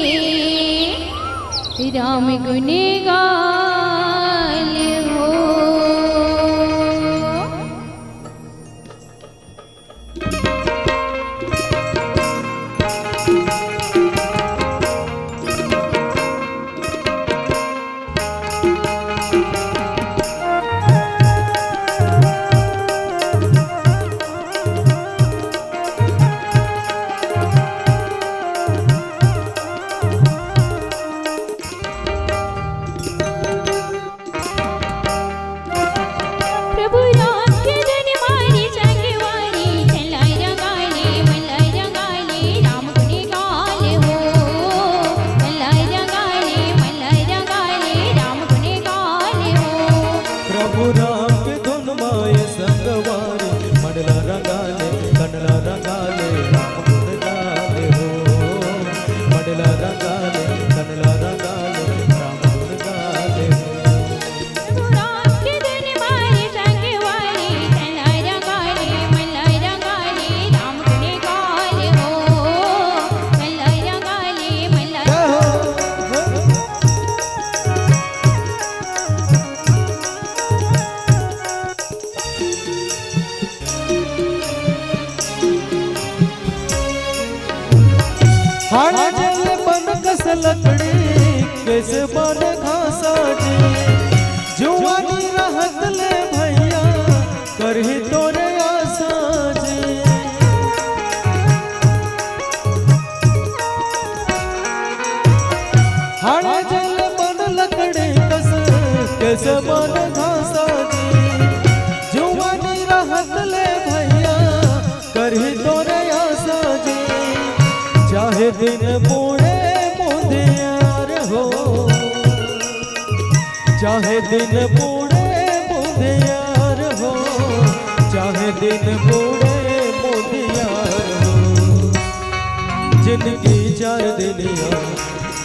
राम गुने गाले हो। लकड़ी कैसे बन घासा जी जुआनी रहत ले भैया करही तोरे आशा जी। हाड़ा जल बन लकड़ी कैसे बन घासा जी जुआनी रहत ले भैया करही तोरे आशा जी। चाहे दिन बूढ़े मुंदियार हो चाहे दिन बूढ़े मुंदियार हो चाहे दिन बूढ़े मुंदियार हो। जिंदगी चार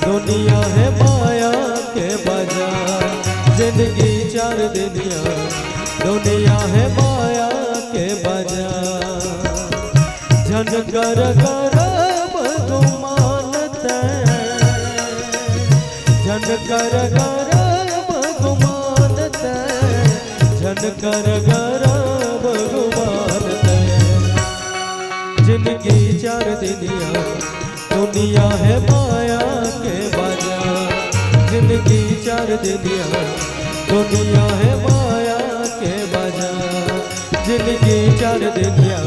दुनिया है माया के बाजार। जिंदगी चार दुनिया है माया के बाजार। जन कर गरब गुमानते जन कर गरब गुमानते जन कर गरब गुमानते। जिंदगी चार दुनिया दुनिया है माया के बाजार जिंदगी चार दिनिया दुनिया है माया के बाजार जिंदगी चार दिनिया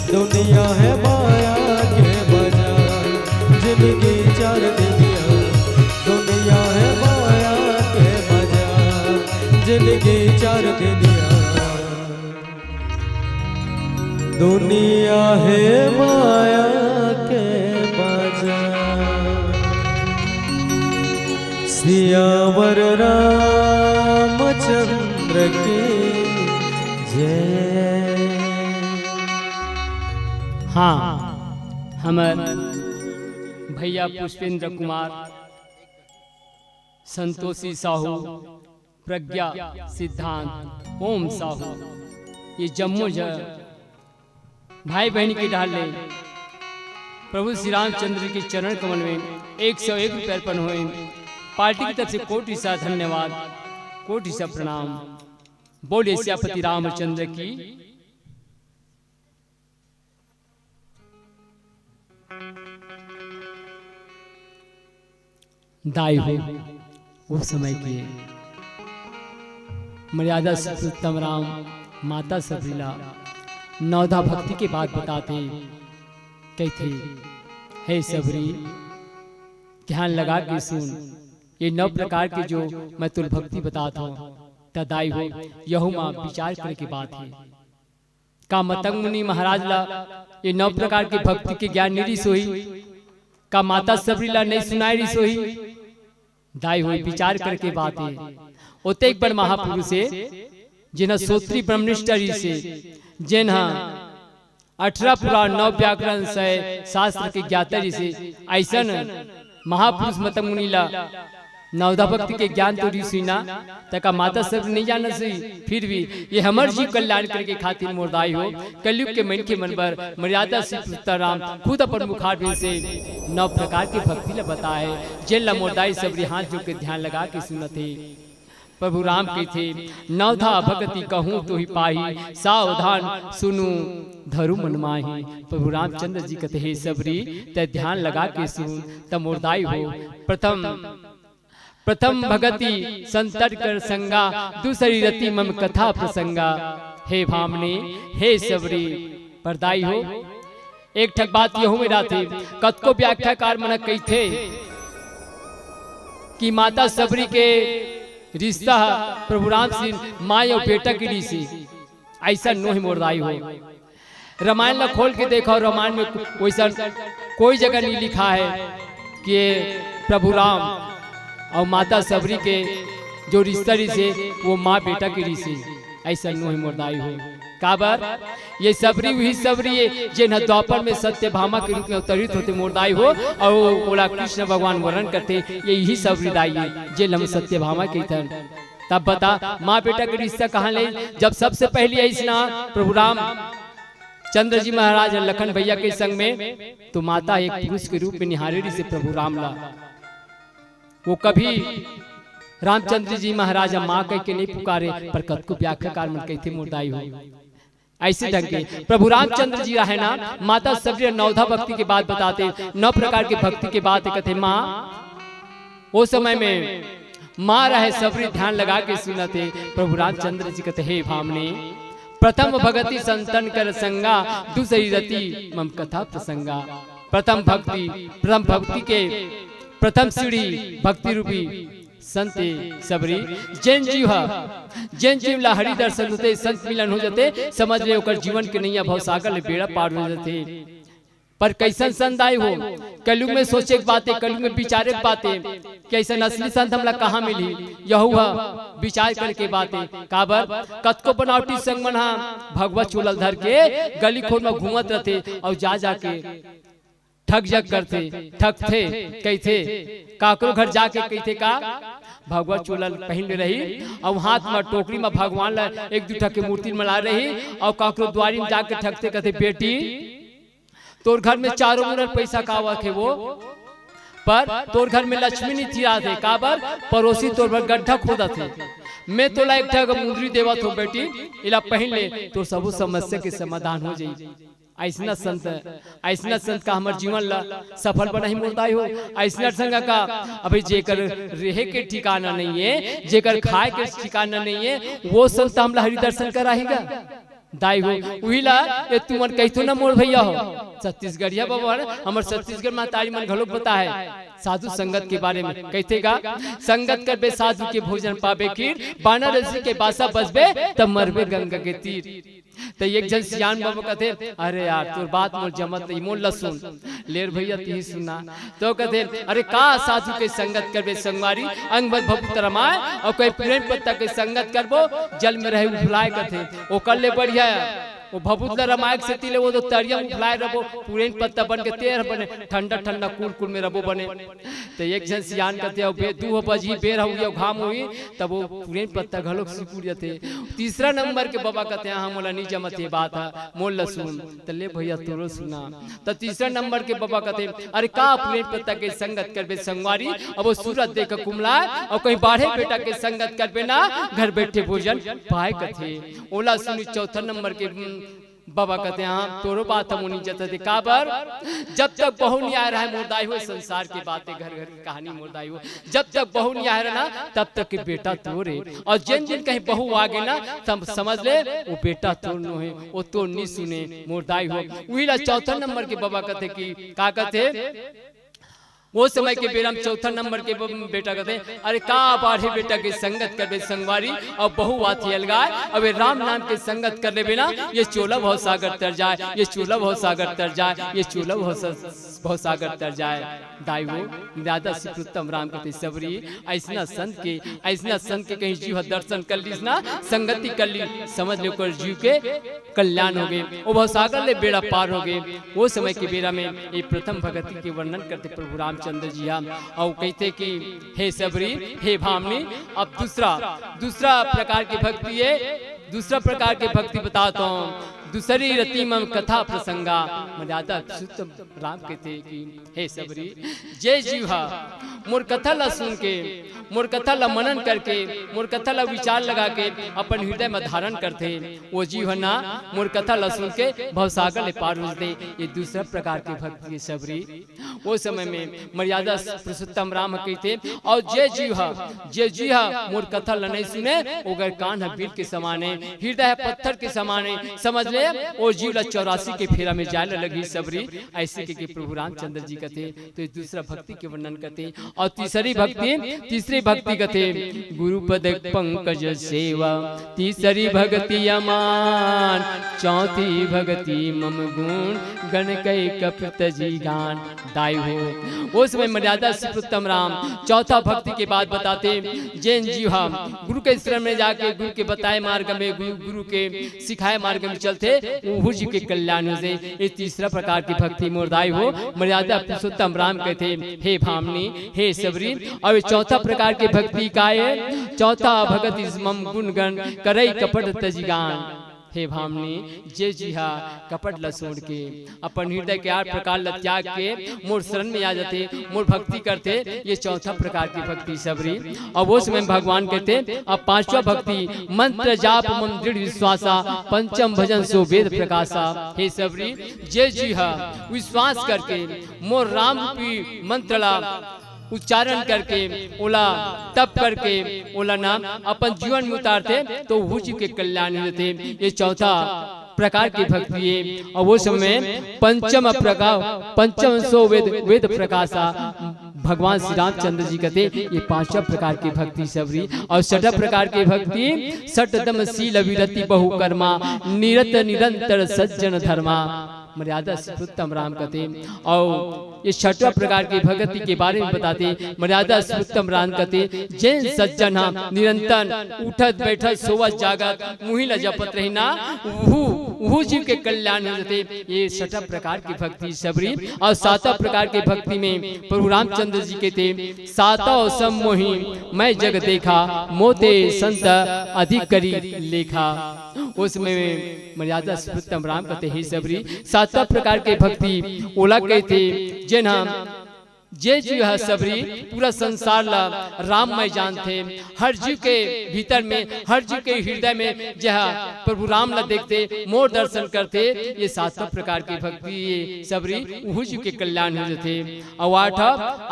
दुनिया है माया के बाजार जिंदगी चार दिनिया दुनिया है माया के बाजार जिंदगी चार दिनिया दुनिया है माया के बाजार सियावर रामचंद्र की जय। हाँ, हमार भैया पुष्पेंद्र कुमार, संतोषी साहू, प्रज्ञा सिद्धांत, ओम साहू, ये जम्मू भाई बहन की डाल ले प्रभु श्री रामचंद्र के चरण कमल में 101 रुपये अर्पण हुए। पार्टी की तरफ से कोटि सा धन्यवाद, कोटि सा प्रणाम। बोले सियापति रामचंद्र की। दाई हो वो समय की मर्यादा पुरुषोत्तम राम, माता सबरीला नवधा भक्ति के बाद बताते कहते, हे सबरी ध्यान लगा के सुन, ये 9 प्रकार के जो मैं तुल भक्ति बताता हूँ तदाई हो यहू माँ विचार करके बात है। का मतंग मुनि महाराज ला ये 9 प्रकार के भक्ति के ज्ञान नहीं सोई, का माता सबरीला नहीं सुनाई रही सोई। दाई हो विचार करके बात है। ओते एक बड़ महापुरुष है जिन्हें सोत्री ब्रह्मनिष्ठ से जिन्हा 18 पुराण 9 व्याकरण से शास्त्र के ज्ञाता से ऐसा महापुरुष मतंग मुनीला नवधा भक्ति के ज्ञान तो ऋषि ना तका माता सब नहीं जाना सी, फिर भी ये हमर जीव कल्याण करके खातिर मोरदाई हो। कलयुग के मन के मन पर मर्यादा से राम खुद अपन मुखार से 9 प्रकार की भक्ति ला बताए। जेल मोरदाई सबरी हाथ जोड़ के ध्यान लगा के सुनते। प्रभु राम के थे नवधा भक्ति कहूँ तो ही पाही, सावधान सुनू धरु मन माही। प्रभु रामचंद्र जी कहते हे सबरी ते ध्यान लगा के सुन तब मोरदाई हो। प्रथम भगति संतर कर संगा, दूसरी रति मम कथा प्रसंगा। हे भामने हे सबरी परदाई हो। एक ठक बात यहू मेरा थे कत को व्याख्याकार मन कही थे कि माता सबरी के रिश्ता प्रभु राम सिंह माँ और बेटा की ऋषि ऐसा नोही मोरदाई हो। रामायण में खोल के देखो, रामायण में वैसा कोई जगह नहीं लिखा है कि प्रभु राम और माता सबरी के जो रिश्ता से वो माँ बेटा की ऋषि ऐसा नोही मोरदाई हो। काबर ये सबरी वही सबरी है जिन्हें द्वापर में सत्यभामा के रूप में अवतरित होते मोरदाई हो और वो बोला कृष्ण भगवान वर्णन करते ये यही सबरी दाई है जेल हम सत्यभामा के थे। तब बता माँ बेटा का रिश्ता कहाँ ले, जब सबसे पहले ऐसा प्रभु राम चंद्र जी महाराज लखन भैया के संग में तो माता एक पुरुष के रूप में निहारे से प्रभु राम ला। वो कभी रामचंद्र जी महाराज माँ कह के नहीं पुकारे पर कद को व्याख्याकार मन कहते मोरदाई हो। ऐसे ढंग के प्रभु रामचंद्र जी रहे ना माता सबरी नवधा भक्ति के बाद बताते 9 प्रकार की भक्ति के बाद कहते माँ वो समय में माँ रहे सबरी ध्यान लगा के सुनते। प्रभु रामचंद्र जी कहते हे भामने प्रथम भगति संतन कर संगा, दूसरी रति मम कथा प्रसंगा। प्रथम भक्ति के प्रथम सीढ़ी भक्ति रूपी संत सबरी जैन जीव ला हरि दर्शन होते, संत मिलन हो जाते, समझ ले ओकर जीवन के नैया भवसागर ले बेड़ा पार हो जाते। पर कैसन संत आए हो कलयुग में सोचे बातें, कलयुग में विचारे बातें, कैसन असली संत हमला कहाँ मिली यहू विचार करके बातें। काबर कतको बनावटी संग मन भगवत चोलल धर के गली खोर में घूमत रहते और जा जाके ठग जग करते ठग थे कही थे काकरो घर जाके कही थे का भगवत चोलल पहन रही और हाथ में टोकरी में भगवान ला 1-2 के मूर्ति मिला रही और काकरो द्वारी में जाके ठगते कहते बेटी तोर घर में 4 मुरर पैसा कावा थे वो पर तोर घर में लक्ष्मी नहीं थी थे काबर पड़ोसी तोर घर गड्ढा खोदा थे मैं तो लायक ठग मुंदरी देवा थो बेटी इला पहन ले तो सब समस्या के समाधान हो जाई। ऐसना संत का हमार जीवन ला सफल बना ही मोरदाई हो। ऐसना संग का अभी जेकर रहे के ठिकाना नहीं है, जेकर खाए के ठिकाना नहीं है, वो संत हमला हरि दर्शन कराएगा दाई हो। वही ला ये तुमन कहतो ना मोर भैया हो छत्तीसगढ़िया बाबा हमार छत्तीसगढ़ में तारी मन घलोक बता है साधु संगत के बारे में कहते गा, संगत करबे साधु के भोजन पाबे खीर, बानारसी के बासा बसबे तब मरबे गंगा के तीर। तो एक जन सियान बाबा कहते अरे यार तोर बात मोर जमत नहीं, मोर ला सुन लेर भैया ती सुना। तो कहते अरे का साधु के संगत करबे संगवारी, अंग बद भभूत रमाए, और कोई प्रेम पत्ता के संगत करबो जल में रहे उफलाए कहते ओ कर ले बढ़िया वो भभूत रमायक से तिले वो तो तरिया उफलाए रबो पूरे पत्ता बन के तेर बने ठंडा ठंडा कुल कुल में रबो बने। तो एक जन सियान कहते हो बे दू बजी बेर हुई घाम हुई तब वो पूरे पत्ता घलोक सिकुड़ जाते। तीसरा नंबर के बाबा कहते हैं हाँ मोला नहीं जमत ये बात है मोल ला सुन। तो ले भैया तोरो सुना। तो तीसरा नंबर के बाबा कहते अरे का पूरे पत्ता के संगत करबे संगवारी, अब वो सूरत देख कुमला और कहीं बाढ़े बेटा के संगत करबे ना घर बैठे भोजन पाए कथे ओला सुनी। चौथा नंबर के बाबा कहते हैं हाँ तोरो बात हम नहीं जता थे काबर, जब तक बहू नहीं आ रहा है मोरदाई हो संसार की बातें घर घर की कहानी मोरदाई हो, जब तक बहू नहीं आ रहा ना तब तक के बेटा तोरे, और जिन जिन कहीं बहू आ गए ना तब समझ ले वो बेटा तोर नो है वो तो नहीं सुने मोरदाई हो। वही ला चौथा नंबर के बाबा कहते कि का कहते वो समय के बेरा में चौथा नंबर के बेटा कहते अरे का बाढ़े बेटा के संगत करबे संगवारी, और बहु आती अलगाए अब राम नाम के संगत कर ले बिना ये चोला बहुत सागर तर जाए, ये चोला बहुत सागर तर जाए, ये चोला बहुत सागर तर जाए। दाई वो दादा श्रीपुरुषोत्तम राम कहते सबरी ऐसना संत के कहीं जीव दर्शन कर लीस ना संगति कर ली समझ लो कर जीव के कल्याण हो गए, वो बहुत सागर ले बेड़ा पार हो गए। वो समय के बेरा में ये प्रथम भगति के वर्णन करते प्रभु रामचंद्र जी हम, और कहते कि हे सबरी हे भामनी। अब दूसरा प्रकार की भक्ति है, दूसरा प्रकार की भक्ति बताता हूँ। दूसरी रति मम कथा प्रसंगा मर्यादा राम कहते कि हे सबरी जय जीवा मोर कथा ला सुन के, मोर कथा ला मनन करके, मोर कथा ला विचार लगा के अपन हृदय में धारण करते वो जीव ना मोर कथा ला सुन के भवसागर ले पार हो दे। ये दूसरा प्रकार की भक्ति है सबरी। वो समय में मर्यादा पुरुषोत्तम राम कहते और जय जीवा मोर कथा ला नहीं सुने ओगर कान है बीर के समाने, हृदय है पत्थर के समाने, समझ ले वो जीवला 84 के फेरा में जाने लगी सबरी। ऐसे के प्रभु रामचंद्र जी कहते तो इस दूसरा भक्ति के वर्णन करते। और तीसरी भक्ति कहते गुरुपद पंकज सेवा, तीसरी भक्ति अमान, चौथी भक्ति मम गुण गण कई कपित जी गान। दाई हो उस समय मर्यादा श्रीपुरुषोत्तम राम चौथा भक्ति के बाद बताते जैन जीवा गुरु के शरण में जाके गुरु के बताए मार्ग में गुरु के सिखाए मार्ग में चलते वो जी के कल्याण हो जाए। ये तीसरा प्रकार की भक्ति मोरदाई हो मर्यादा पुरुषोत्तम राम कहते हे भामनी हे सबरी। और चौथा प्रकार की भक्ति का है चौथा भगत इस मम गुण गण करई कपट तजिगान। हे भामनी जय जीहा कपट ला छोड़ के अपन हृदय के 8 प्रकार ला त्याग के मोर शरण में आ जाते, मोर भक्ति करते। ये चौथा प्रकार की भक्ति सबरी। और वो समय भगवान कहते अब पांचवा भक्ति मंत्र जाप मम दृढ़ विश्वासा, पंचम भजन सो वेद प्रकाशा। हे सबरी जय जीहा विश्वास करके मोर राम रूपी मंत्र ला उच्चारण करके ओला तप करके ओला नाम अपन जीवन में उतारते तो वो जी के कल्याण होते। ये चौथा प्रकार की भक्ति है। और वो समय पंचम सो वेद प्रकाशा भगवान श्री रामचंद्र जी कहते ये पांचवा प्रकार की भक्ति सबरी। और छठा प्रकार की भक्ति सटदम शील विरति बहुकर्मा, निरत निरंतर सज्जन धर्मा। मर्यादा श्रीपुरुषोत्तम राम कहते और ये छठवा प्रकार की भक्ति के बारे में बताते मर्यादा श्रीपुरुषोत्तम राम कहते जैन सज्जन निरंतर उठत बैठत सोवत जागत मुहि ल जपत रहिना वो जीव के कल्याण हो जाते। ये छठा प्रकार की भक्ति सबरी। और सातवा प्रकार की भक्ति में प्रभु रामचंद्र जी कहते सातों सम्मोहि मैं जग देखा, मोते संत अधिक करी लेखा। उसमें मर्यादा श्रीपुरुषोत्तम राम कहते हे सबरी। सातवा प्रकार के भक्ति ओला कहते जिन्हा जे जीव है सबरी पूरा संसार ला राममय जानते, हर जीव के भीतर में, हर जीव के हृदय में जह प्रभु राम ला देखते, मोर दर्शन करते। ये 7 प्रकार की भक्ति ये सबरी उहु जीव के कल्याण हो जाते। और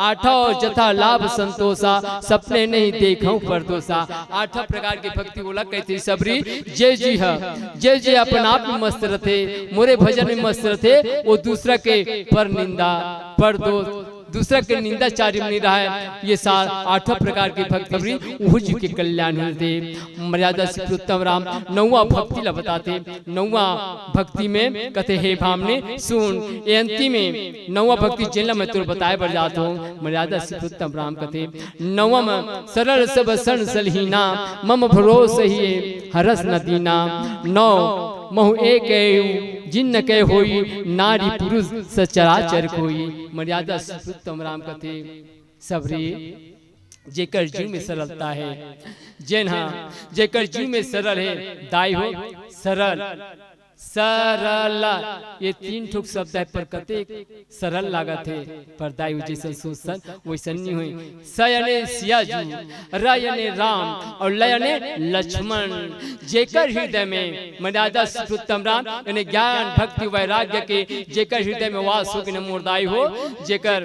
आठ जथा लाभ संतोषा, सपने नहीं देखूं परदोषा। 8 प्रकार की भक्ति बोला कहते सबरी जे जी है, जे जे अपन आप में मस्त रहते, मोरे भजन में मस्त रहते, वो दूसरा के पर निंदा पर दोष, दूसरा के निंदा चार्य नहीं रहा है। ये 8 प्रकार की भक्ति उहु जी के कल्याण होते। मर्यादा से उत्तम राम 9वां भक्ति ला बताते। 9वां भक्ति में कहते हे भामने सुन, ये अंतिम में 9वां भक्ति जिला मैं तुर बताए बढ़ जाता हूँ। मर्यादा से उत्तम राम कहते 9वां में सरल सब सन सलहीना, मम भरोस ही हरस न दीना। 9 महु एक जिन्न के होई, नारी पुरुष सचराचर कोई। मर्यादा उत्तम राम कहते सबरी जेकर जीव में सरलता है, जेन हाँ जेकर जीव में सरल है, दाई हो सरल सरल, ये 3 ठुक शब्द है पर कते सरल लागत है, पर दाई जैसे सोचन वैसन नहीं हुई। सयने सियाजू, रयने राम और लयने लक्ष्मण। जेकर हृदय में मर्यादा उत्तम राम यानी ज्ञान भक्ति वैराग्य के जेकर हृदय में वास हो कि मोरदाई हो, जेकर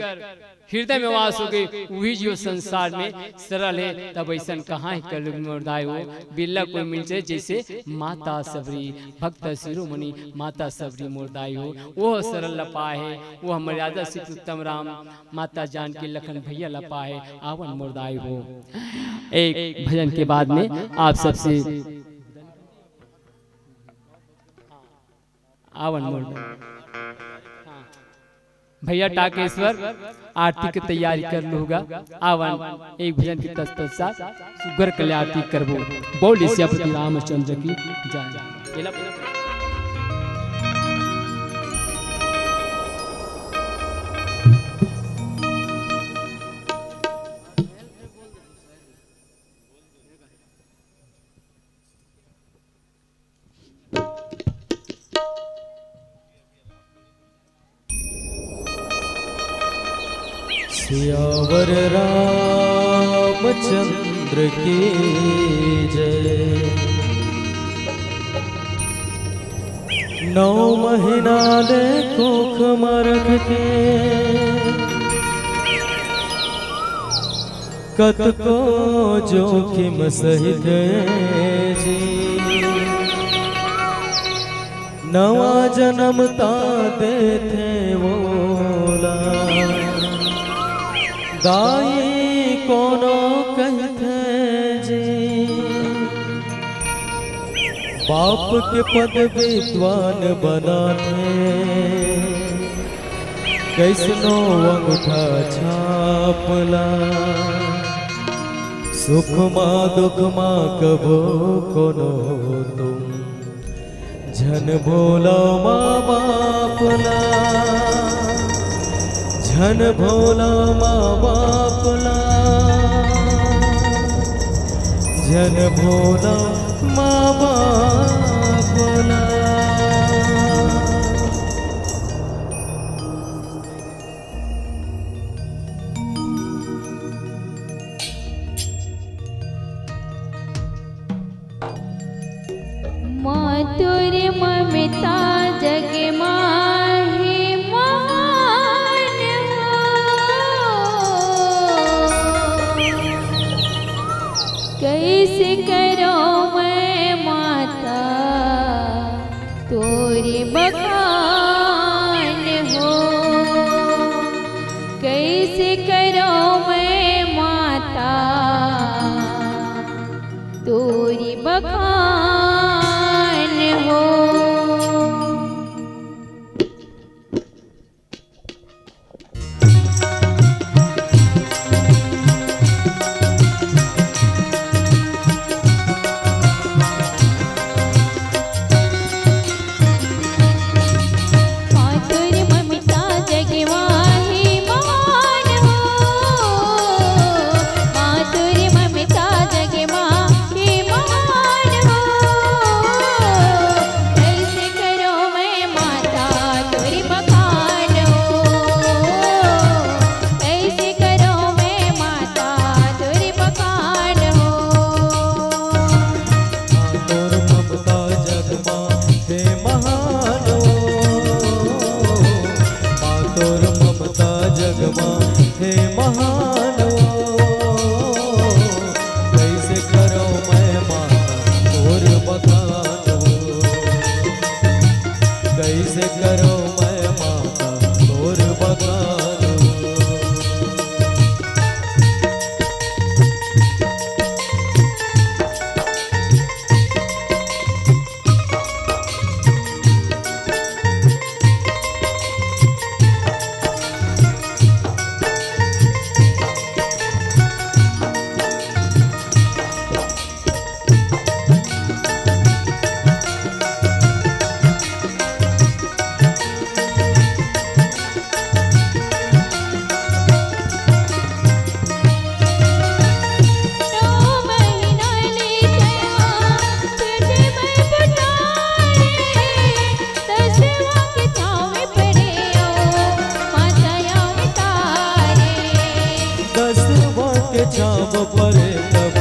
हृदय में वास हो गए वही जो संसार में सरल है। तब ऐसा कहाँ है कल मोरदाय हो, बिल्ला कोई मिल जाए जैसे माता सबरी भक्त शिरोमणि माता सबरी मोरदाय हो, वो सरल लपा है। वो मर्यादा से उत्तम राम माता जान के लखन भैया लपा है, आवन मोरदाय हो। एक भजन के बाद में आप सबसे आवन मोरदाय भैया टाकेश्वर आरती की तैयारी कर लूँगा। आवन एक भजन के तत्पश्चात सुगर कल्याण आरती करबो। बोल सियापति रामचंद्र की जय। सियावर रामचंद्र की जय। 9 महीना ले कोख मरख के, कत को जोखिम सहित जी। 9वां जन्म ता देते बोला, दाई कोनो कहते जी। बाप के पद विद्वान बनाते, कैसनो अंगूठा छापला। सुख माँ दुख माँ कबो कोनो तुम, झन भोला माँ बापला। झन भोला माँ बापला, झन भोला माँ बापला। मातुर ममता जग माही मान हो, कैसे करो मैं माता तोरी बखान हो। कैसे करो मैं माता तोरी बखान हो। कैसे करो मैं माता तोर बखान। छाव परे तब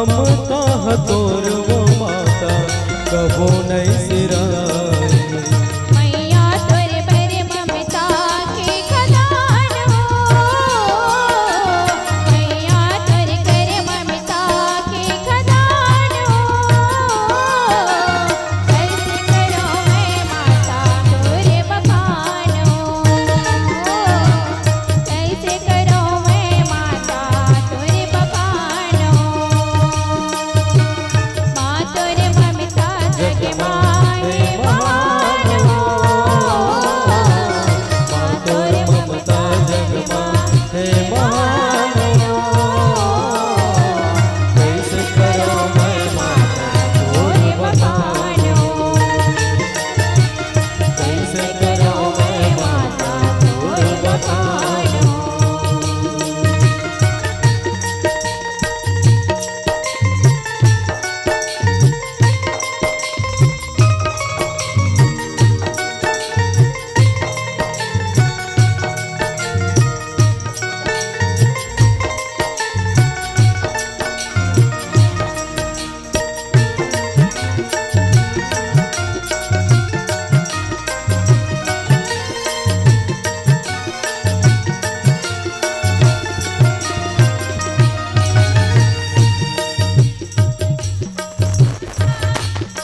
माता तोर वो माता कबो नहीं सिराए। मैया तोरे भरे ममता के खजान हो, मैया तोरे करे ममता के खजान हो। कैसे करो मैं माता तोरे बखान हो, कैसे करो मैं माता तोरे बखान हो। माँ तोरे ममता जग माहे महान हो, माँ तोर ममता जग माहे महान हो। कैसे करो मैं माता तोर बखान हो, कैसे करो मैं माता तोर बखान हो।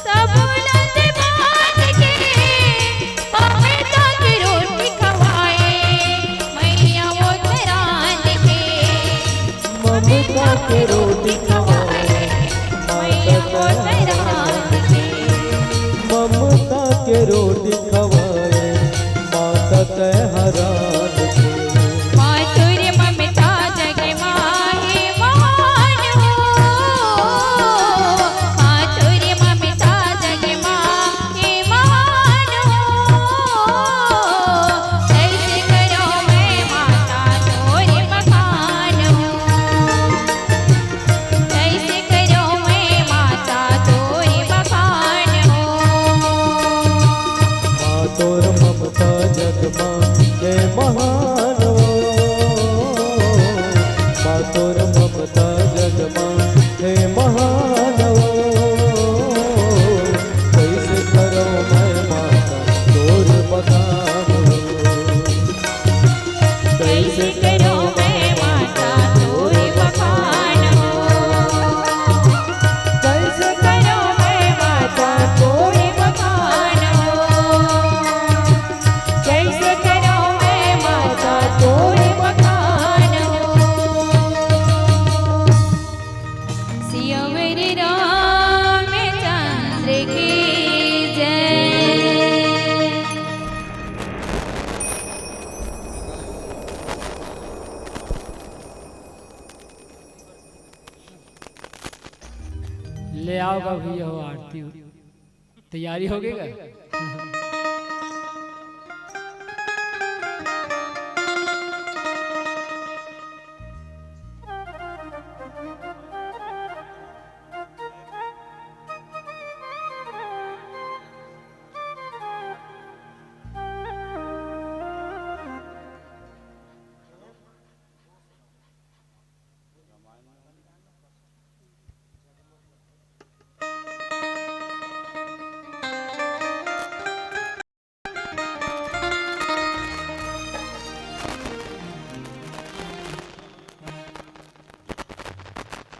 सब नंद बांध के ममता की रोटी खवाए, मैया वो रांध के ममता के रोटी खवाए, मैया वो रांध के। ममता के रोटी खवाए, माता तय हरान के। माँ तोरे ममता जग माहे महान हो, माँ तोरे ममता जग माहे महान हो। कैसे करो मैं माता तोरे बखान हो, कैसे करो मैं माता तोरे बखान हो। माँ तोर ममता जग माहे महान हो, माँ तोर ममता जग माहे महान हो। कैसे करो मैं माता तोर बखान हो, कैसे करो मैं माता तोरे बखान हो, कैसे करो मैं माता तोरे बखान हो, कैसे करो मैं माता तोरे बखान हो। ले आओगा भैया हो आरती तैयारी हो गई का?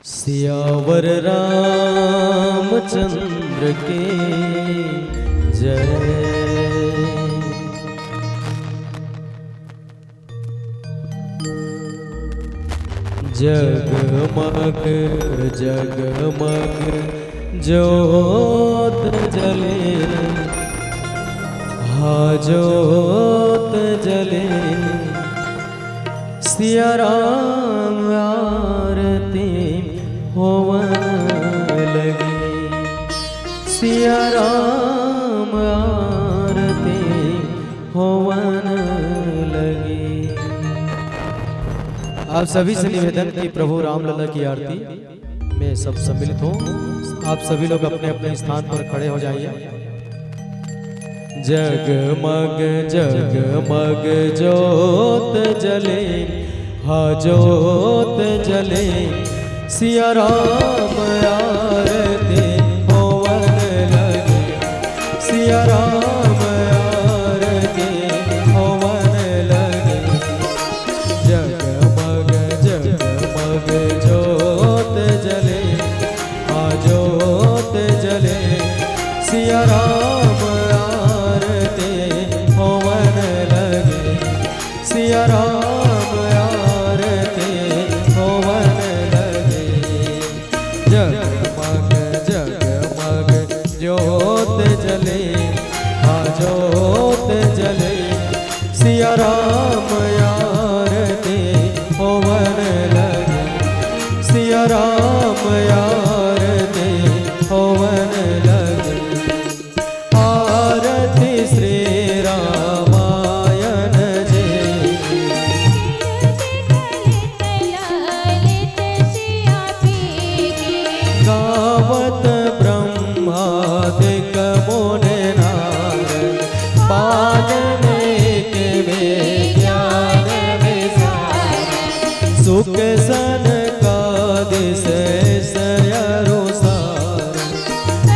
सियावर रामचंद्र के जय। जगमग जगमग ज्योत जले, हाँ ज्योत जले, सिया राम आरती होवन लगी, सिया राम आरती होवन लगी। आप सभी से निवेदन की प्रभु रामलला की आरती में सब सम्मिलित हो। आप सभी लोग अपने अपने स्थान पर खड़े हो जाइए। जगमग जगमग ज्योत जले, हाँ ज्योत जले, सिया राम आरती होवन लगे, सिया राम आरती होवन लगे। जगमग जगमग ज्योत जले, हाँ ज्योत जले, सिया राम आरती होवन लगे, सिया राम आरती होवन लगे। जगमग जगमग ज्योत जले, हाँ ज्योत जले, सिया राम आरती होवन लगे, सिया राम आरती होवन लगे। आरती श्री रामायण जय। गावत ब्रह्मादिक मुनि नारद, पालने के विज्ञान विसार, सुख सनकादिक अनुसार,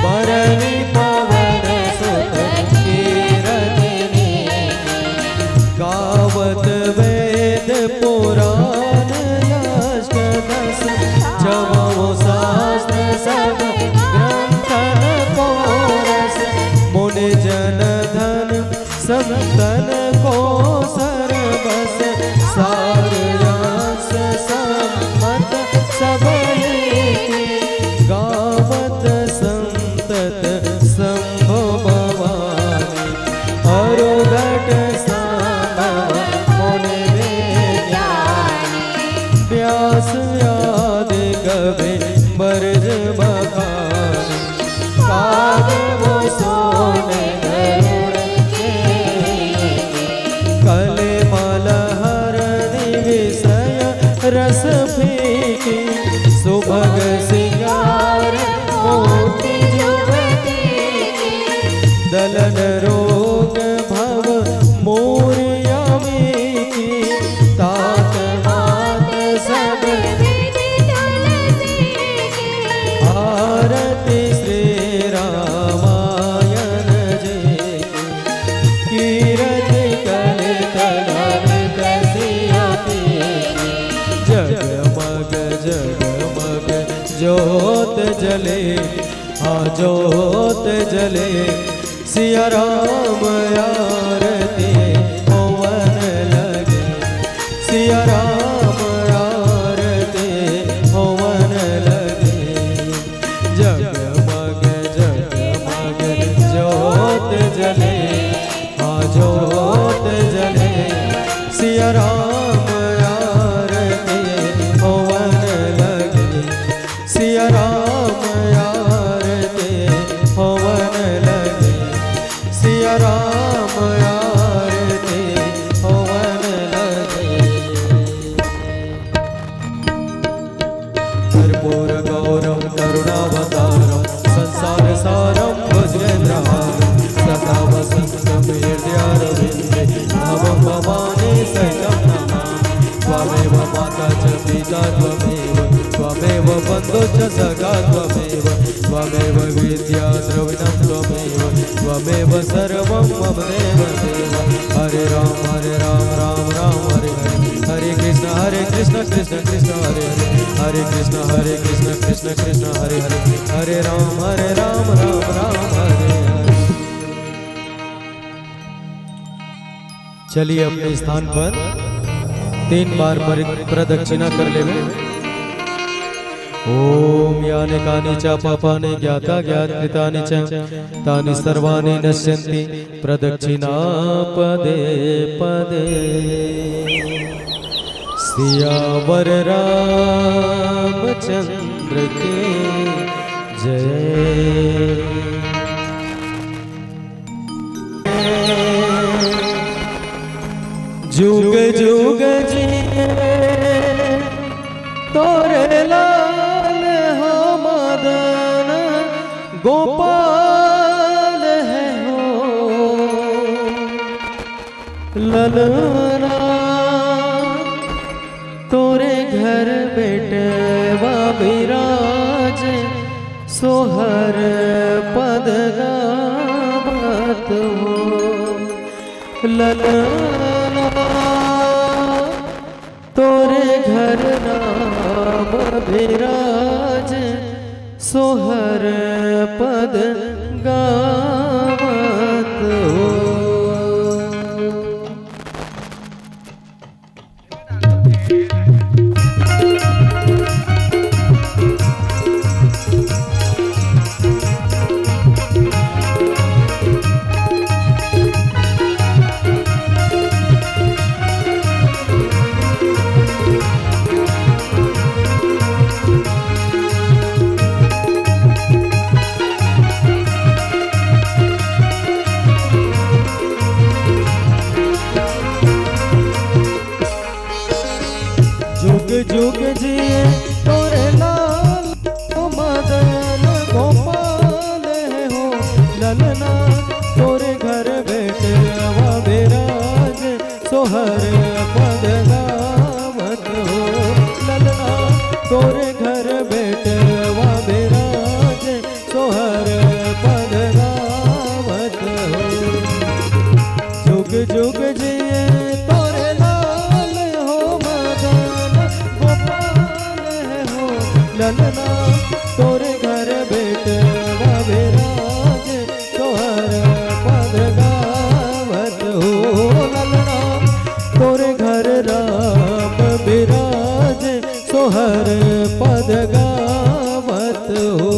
बरनी पवन सुत कीरति, गावत वेद पुराण अष्टदश, जपो शास्त्र सब ग्रंथन को रस, मुनि जन धन संतन को सर्वस, सार यश सम्मत सब नीति, गावत संतत शंभो भवानी, अरुघट संभव मुनि विज्ञानी, व्यास आदि कवि बरज बखानी, काव्य सोने गरुड़ के, कलिमल हरनि विषय रस फीकी, सुभग सिंगार मोती जुगती, दलन रोग भव मोरिया की, तात मात सब आरती श्री रामायण जय। कीरति करे तलावित सियाती, जगमग जगमग ज्योत जले, हाँ ज्योत जले, सिया राम आरती होवन लगे, सिया राम आरती होवन लगे। जगमग जगमग ज्योत जले, हाँ ज्योत जले, सिया राम आरती होवन लगे, सिया राम आरती माता च पिता त्वमेव त्वमेव बन्धो च सखा त्वमेव त्वमेव विद्या द्रविणं त्वमेव त्वमेव सर्वं मम देव देव हरे राम राम राम हरे हरे कृष्ण कृष्ण कृष्ण हरे हरे हरे कृष्ण कृष्ण हरे हरे राम राम हरे हरे। चलिए अपने स्थान पर 3 बार प्रदक्षिणा कर लेवे। ओम यानि कानि च पापानि ज्ञाता ज्ञातकृतानि च तानि सर्वाणि नश्यन्ति प्रदक्षिणा पदे पदे। सियावर रामचंद्र के जय। जुग जुग जिए तोरे लाल हो मदन गोपाल है हो ललना तोरे घर बेटे वा विराज सोहर पद गावत हो ललना तोरे घर नाम विराज सोहर पद गावत हो। जुग जिए तोरे लाल हो मदन गोपाल हो ललना तोरे घर बेटे वा विराज सोहर पद गावत हो ललना तोरे घर बेटे वा विराज सोहर पद गावत हो। जुग जुग जिए तोरे लाल हो मदन ललना तोरे घर बेटे वा विराज सोहर पद गावत हो ललना तोरे घर राम विराज सोहर पद गावत हो।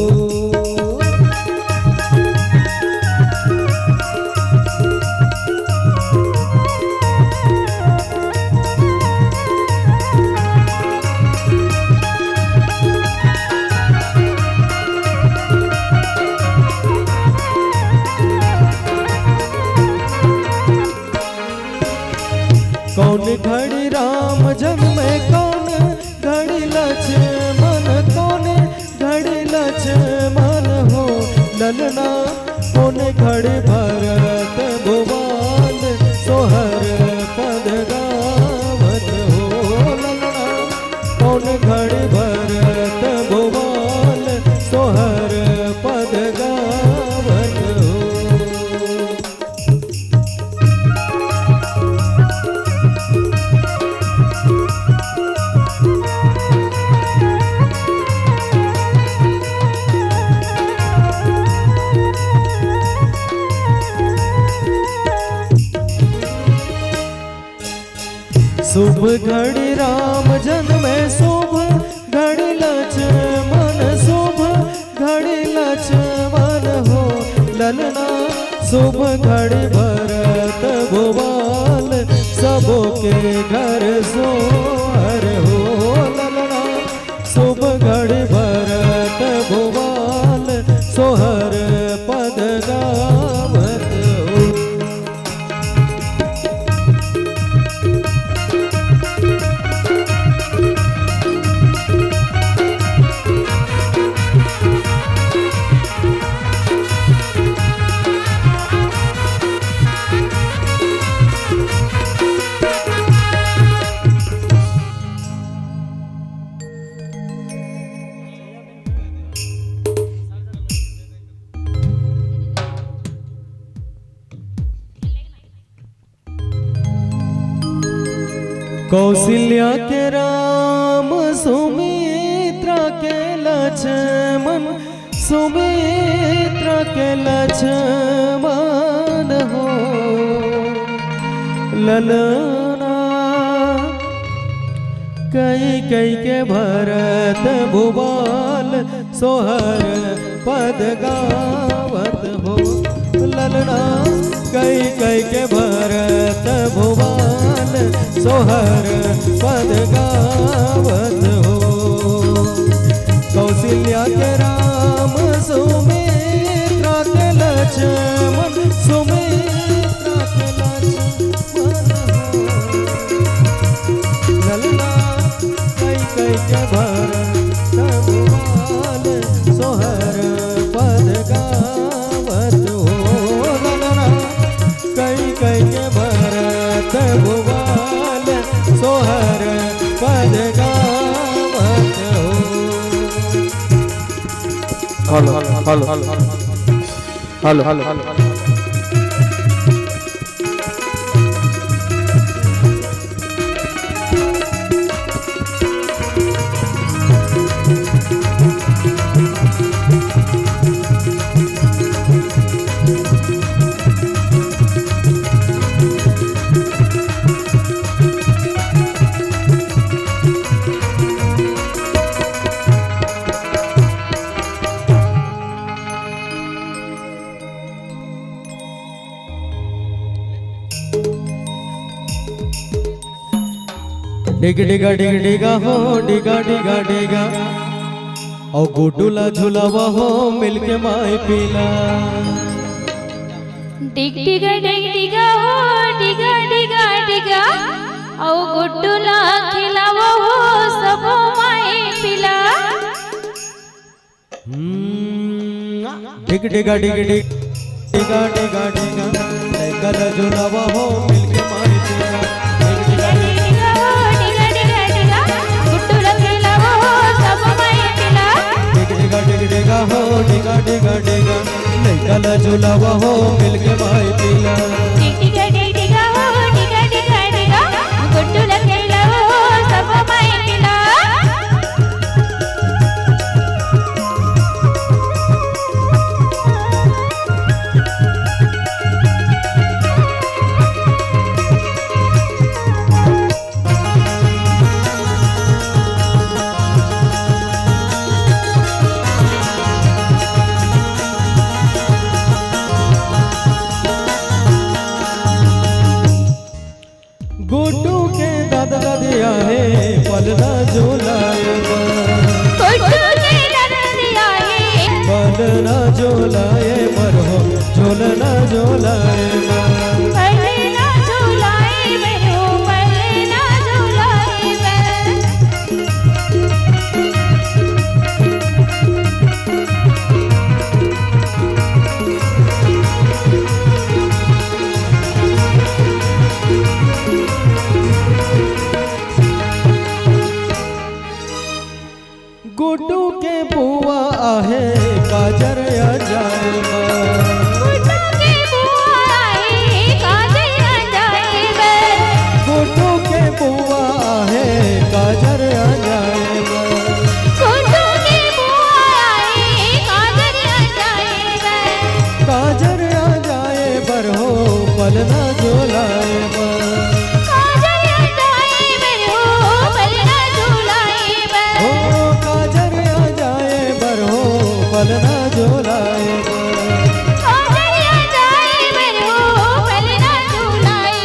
कौन घड़ी राम जग में कौन घड़ी लक्ष्मण कौन घड़ी लक्ष्मण हो ललना कौन घड़ी भरत भुवन सोहर पद गावत हो ललना कौन घड़ी भरत भुवन सोहर पद गावत हो। शुभ घड़ी राम जन्मे शुभ घड़ी लक्ष्मण शुभ घड़ी लक्ष्मण हो ललना शुभ घड़ी भरत भुवन सबों के घर सोहर हो ललना शुभ घड़ी भरत भुवन सोहर पद गावत हो। कौशल्या के राम सुमित्रा के लक्ष्मण सुमित्रा के लक्ष्मण हो ललना कई कई के भरत भुवाल सोहर पद गावत हो ललना कई कई के भरत भुवाल सोहर पद गावत हो कौशल्या के राम सुमित्रा के लक्ष्मण सुमित्रा के लक्ष्मण हो ललना कई कई के भरत भुवाल सोहर पद गावत हो ललना कई कई के भरत भुवाल सोहर पद गावत हो hello hello hello hello hello डिग डिगा डिग डिगा हो डिगा डिगा डिगा और गुडूला झूलावा हो मिलके माई पीला डिग डिगा हो डिगा डिगा डिगा औ गुड्डूला खिलावो हो सब माए पिला डिग डिगा डिग डिग डिगा डिगा डिगा गल झूलावा हो मिलके माई पीला डिगा हो डिगा डिगा डिगा गुड्डूला खिलावो हो सब माए पिला डिग डिगा डिग डिगा हो डिगा डिगा डिगा गल झूलावा हो मिलके माई पीला डिग डिगा हो डिगा डिगा डिगा गुड्डूला खिलावो हो सब माए पिला गुड्डू के दादा दादिया है पलना झूलाए गुड्डू के दरदिया है पलना झूलाए पर हो झूलना झूलाए पलना झूलाए बरो पलना झूलाए गुड्डू के बुआ आहे काजर आ जाए गुड्डू के बुआ है काजल जाए गुड्डू के बुआ आहे काजर आ जाए गुड्डू के बुआ है काजल जाए काजर आ जाए बर हो पलना झूलाए काजल जाए बरो पलना झूलाए हो काजर आ जाए बर हो पलना झूलाए काजल जाए बरो पलना झूलाए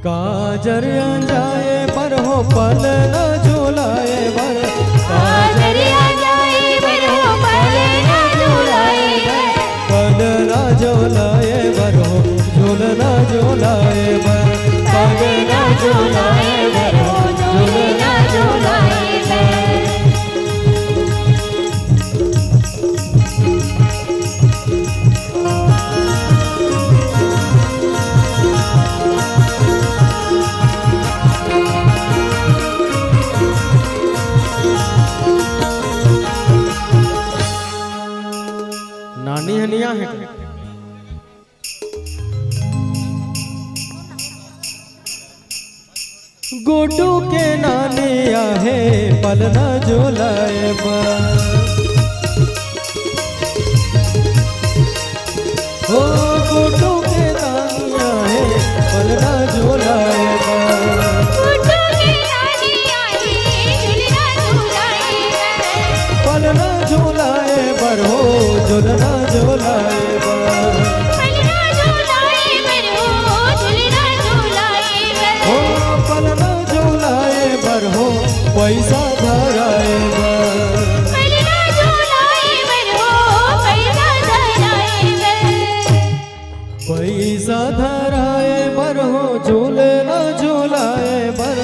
काजर आ जाए बर हो पलना झूलाए बर काजल जाए बरो पलना झूलाए पलना झूलाए बर हो झूलना झूलाए बर पलना झूलाए बर हो झूलना झूलाए नानी हनिया है गोटू के नानी आहे पलना झोलाए बा ओ गोटू के नानी आहे पलना झोलाए बा गुड्डू के नानी आई झुलना झुलाए पलना झोलाए बर हो झुलना झोलाए बा पलना झुलाए बरो झुलना झुलाए ओ पलना झोलाए बर हो पैसा धराए बा पलना झुलाए बरो पैसा धराए पैसा धराए बर हो झूलना झूलाए बर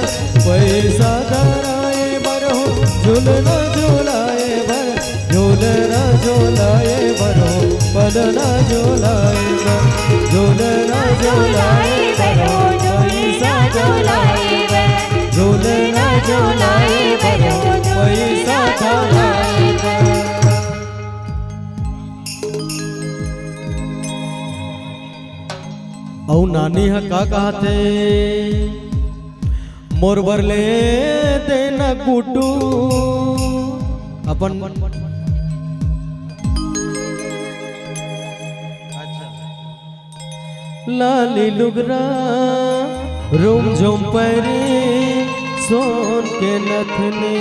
पैसा धराए बर हो झूलना झूलाए बर झूलना झूलाए बर हो पलना झूलाए बर झूलना झूलाए बर हो पैसा धराए झूलना झूलाए बर हो पैसा धराए बर औ नानी हा का कहते मोर बरले देना गुटू अपन लाली लुगरा रूम झोम परी सोन के नथनी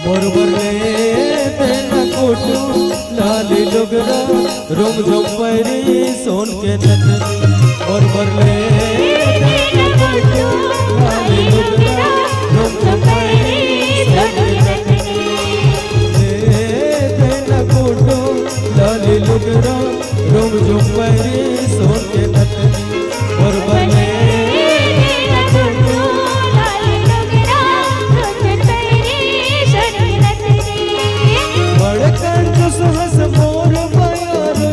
मोर बरले तेना कोटू लाली लुगरा रूम झोम परी सोन के नथनी मोर बरले तेना कोटू लाली लुगरा रूम झोम परी सोन के नथनी तेना कोटू लाली लुगरा रूम झोम परी सोन के नथनी मोर बरले सुहस मोर बयारो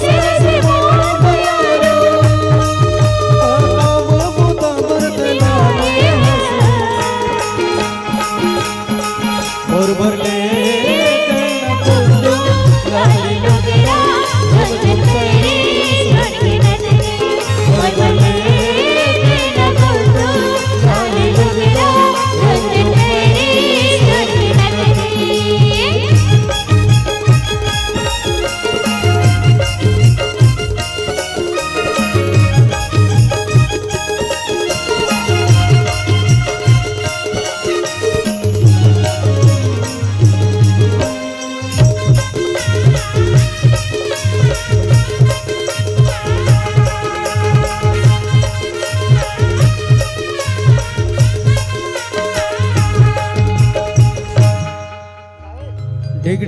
सुहस मोर बयारो आकाब बुता बरतना मोर बरले तेना कोटू लाली लुगरा झुम परी सोन के नथनी मोर बरले तेना कोटू लाली लुगरा झुम परी डिग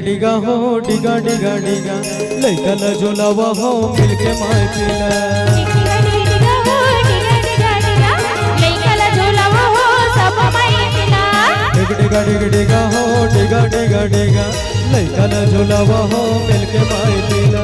डिगा हो डिगा डिगा डिगा लइका ल झोलावा हो मिलके माय पीला डिग डिगा डिग डिगा हो डिगा डिगा डिगा लइका ल झोलावा हो मिलके माय पीला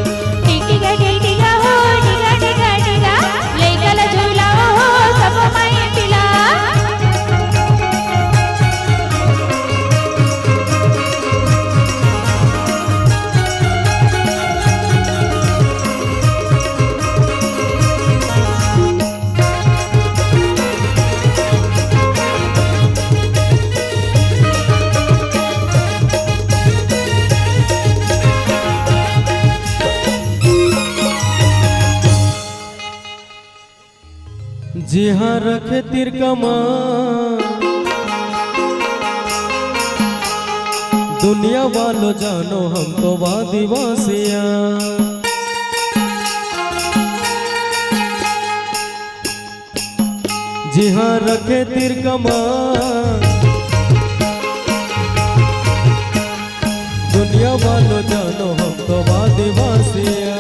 जी हाँ रखे तिर कमा दुनिया वालों जानो हम तो वादिवासिया जी हाँ रखे तिर कमा दुनिया वालों जानो हम तो वादिवासिया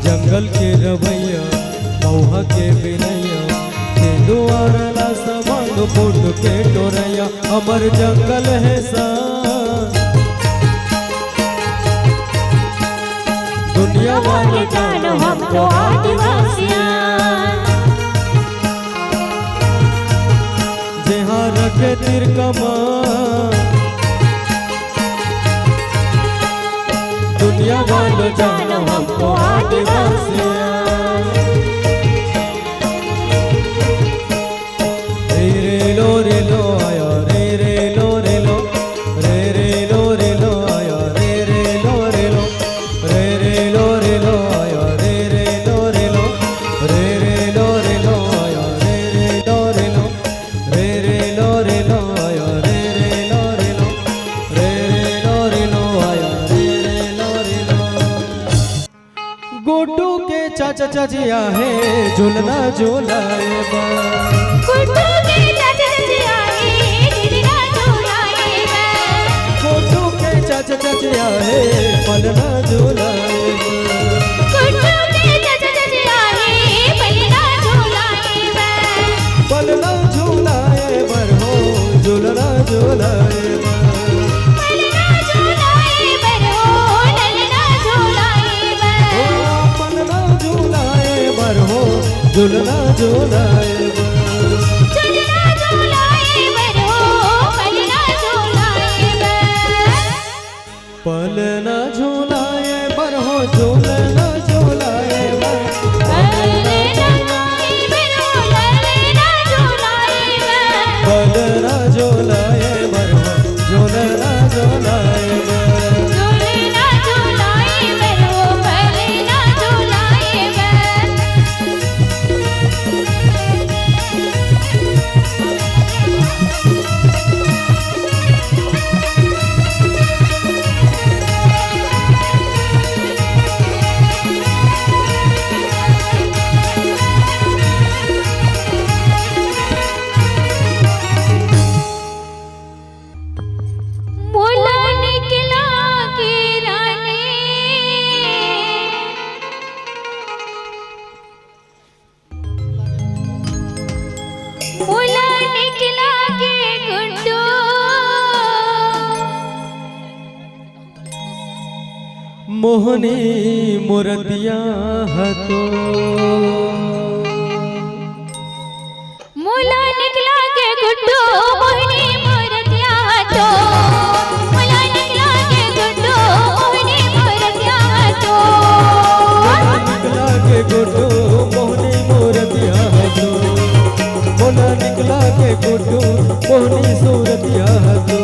जंगल के रवैया मौहा के बिनैया के दुआरला सबंग फूट के टोरैया हमर जंगल है सा दुनिया वाले जानो हम तो आदिवासियाँ जहाँ रखे तीर कमान दुनिया वाले जानो हम तो आदिवासियाँ रे लो आया रे लो रे लो आया रे लो आया गोटू के चाचा चाचिया है झूलना झूलाए बा गुड्डू के चाचा चाचिया है झूलना झूलाए बा गोटू के चाचा चाचिया है पलना झूलाए बा गुड्डू के चाचा चाचिया है पलना झूलाए बा पलना झूलाए बर हो झूलना झूलाए बा पलना झूलाए बर हो ललना झूलाए बा पलना झूलाए बर हो झूलना झूलाए बा झूलना झूलाए बर हो पलना झूलाए बा पलना झूलाए बर हो झूलना झूलाए बर पलना झूलाए बर हो झूलना झूलाए बर मोहनी मूर्तिया हतो मोला निकला के गुड्डू मोहनी मूर्तिया तो मोला निकला के गुड्डू मोहनी मूर्तिया तो निकला के गुड्डू मोहनी मूर्तिया हतो मोला निकला के गुड्डू मोहनी सूरतिया हतो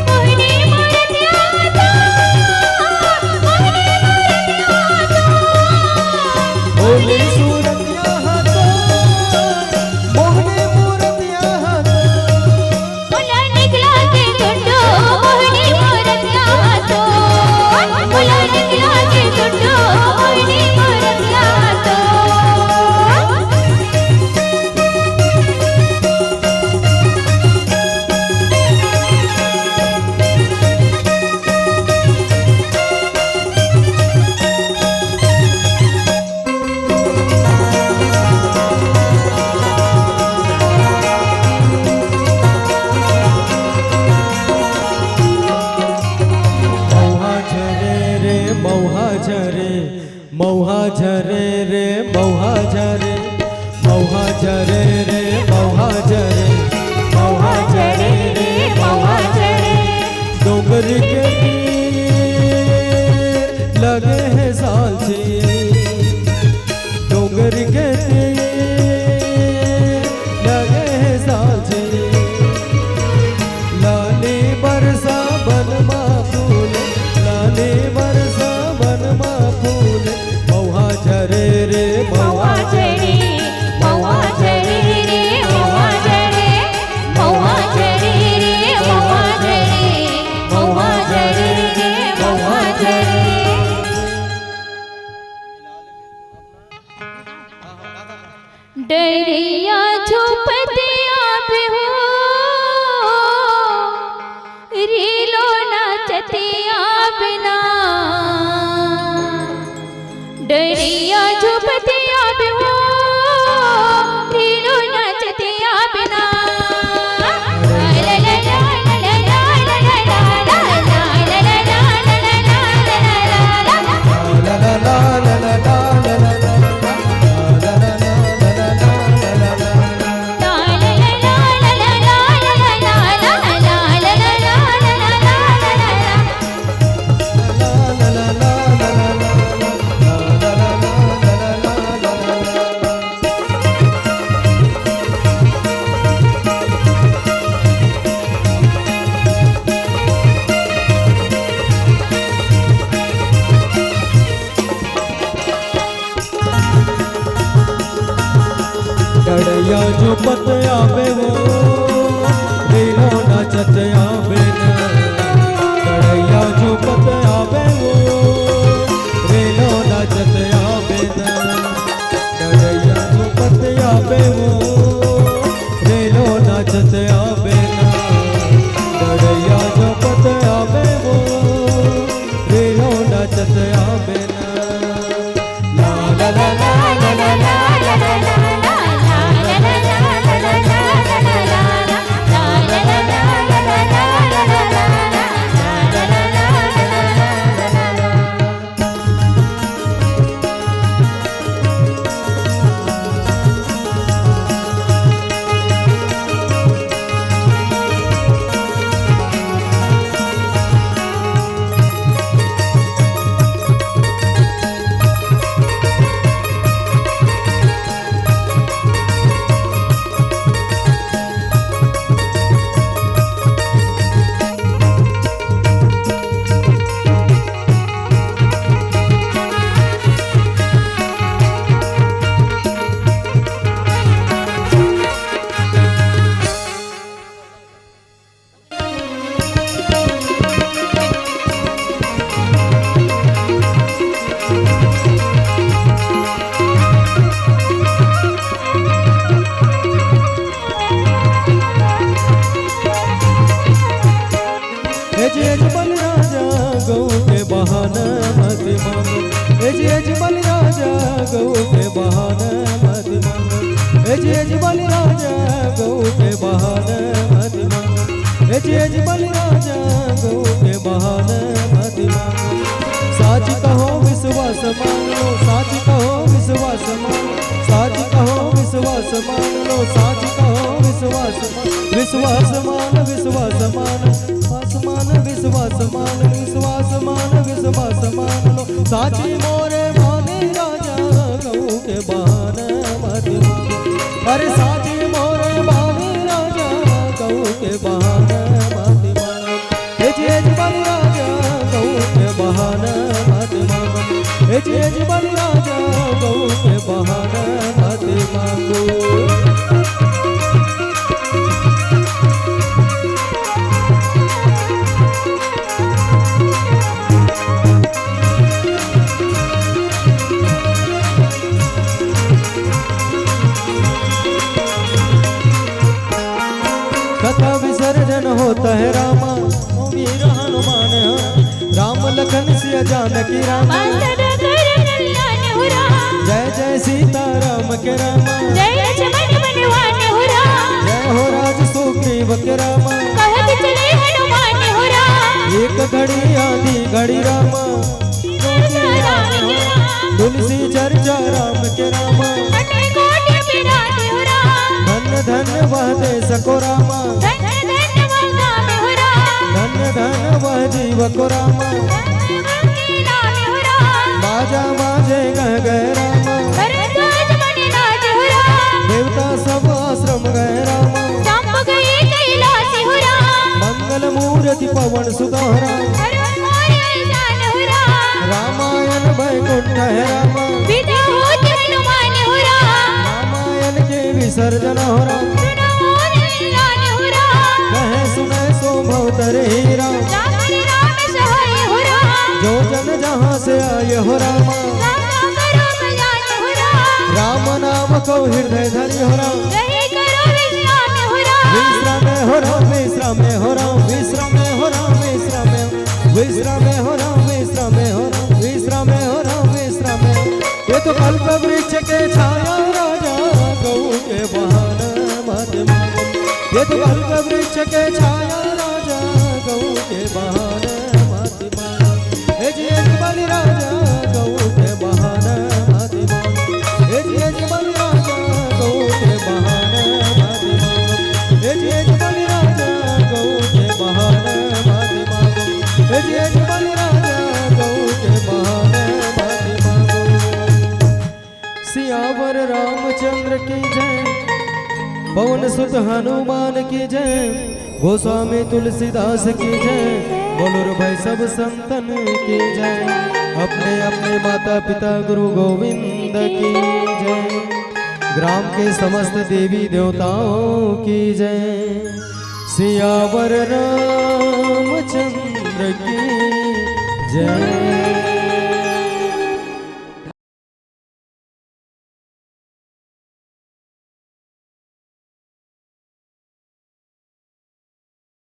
मोहनी मूर्तिया तो मोहनी सूरतिया हतो मोहनी मूर्तिया हतो मोला निकला के गुड्डू मोहनी मूर्तिया तो मोला निकला के गुड्डू मोहनी मूर्तिया तो मौहा झरे रे मौहा झरे मौहा झरे रे मौहा झरे मौहा झरे रे मौहा झरे डोंगर के तीर लगे हैं साल से डोंगर के तीर लगे हैं साल से लाली बरसा बनमा फूल लाली बरसा बनमा फूल मौहा झरे रे मौहा झरे मौहा झरे रे मौहा झरे मौहा झरे रे मौहा झरे मौहा झरे रे मौहा झरे डरिया झोपतिया पे हो रीलो नाचतिया बिना डरिया झुपते आबे हो रीलो नाचते आबे ना ला ला ला ला ला ला ला ला डड़िया जो पत आवे वो रीलो नाचत आवे ना डड़िया जो पत आवे वो रीलो नाचत आवे ना डड़िया जो पत आवे वो रीलो नाचत आवे ना डड़िया जो पत आवे वो रीलो नाचत आवे ना ला ला ला ला ला गऊ के बहाने मत मांगो एज बलि राजा गऊ के बहाने मत मांगो एज बलि राजा गऊ के बहाने मत मांगो साच कहो विश्वास मान लो साच कहो विश्वास मान साच कहो विश्वास मान लो साच कहो विश्वास मान विश्वास मान विश्वास मान आसमान विश्वास मान विश्वास मान विश्वास मान लो साची मोरे माने राजा गऊ के बहाने मत मांगो अरे साची मोरे माने राजा गऊ के बहाने मत मांगो एज बलि राजा गऊ के बहाने मत मांगो एज बलि राजा गऊ के बहाने मत मांगो कथा विसर्जन होता है रामा वीर हनुमान राम लखन सिया जानकी रामा जय जय सीता राम के रामा जय लक्ष्मण बनवान हो राम जय हो राज सुग्रीव के रामा कहत चले हनुमान हो राम एक घड़ी आधी घड़ी रामा राम के राम तुलसी चर्चा राम के रामा अटे कोटि बिराज हो राम धन धन वह देश को रामा धन धन वह हो राम धन धन वह जीव को रामा नाम हो राम बाजा बाजे गह गए रामा भरद्वाज बने राज हो राम देवता सब आश्रम गए रामा चंप गए कैलाश हो राम मंगल मूर्ति पवन सुधारा जान हो राम रामायण वैकुंठ है रामा विदा होते हनुमान हो राम रामायण के विसर्जन हो राम सुनो जान हो राम कहे सुने सो भवतर हीरा राम राम सहाय हो राम जो जन जहाँ से आए हो रामा राम करो जान हो राम राम नाम को हृदय धरि हो राम रहे करो विश्राम हो राम विश्राम हो राम विश्राम हो राम विश्राम हो राम विश्राम हो राम विश्राम हो राम विश्राम हो राम विश्राम हो राम विश्राम तो कल्प वृक्ष के छाया राजा गऊ के बहान मत मांगो। ये तो कल्प वृक्ष के छाया राजा गऊ के बहान मत मांगो। हे जी बलि राजा गऊ के बहान मत मांगो। हे जी बलि राजा गऊ के बहान मत मांगो। हे जी बलि राजा गऊ के बहान मत मांगो। हे जी बलि राजा गऊ के बहान मत मांगो। सियावर रामचंद्र की जय, पवन सुत हनुमान की जय, गोस्वामी तुलसीदास की जय, बोलो भाई सब संतन की जय, अपने अपने माता पिता गुरु गोविंद की जय, ग्राम के समस्त देवी देवताओं की जय। सियावर रामचंद्र की जय।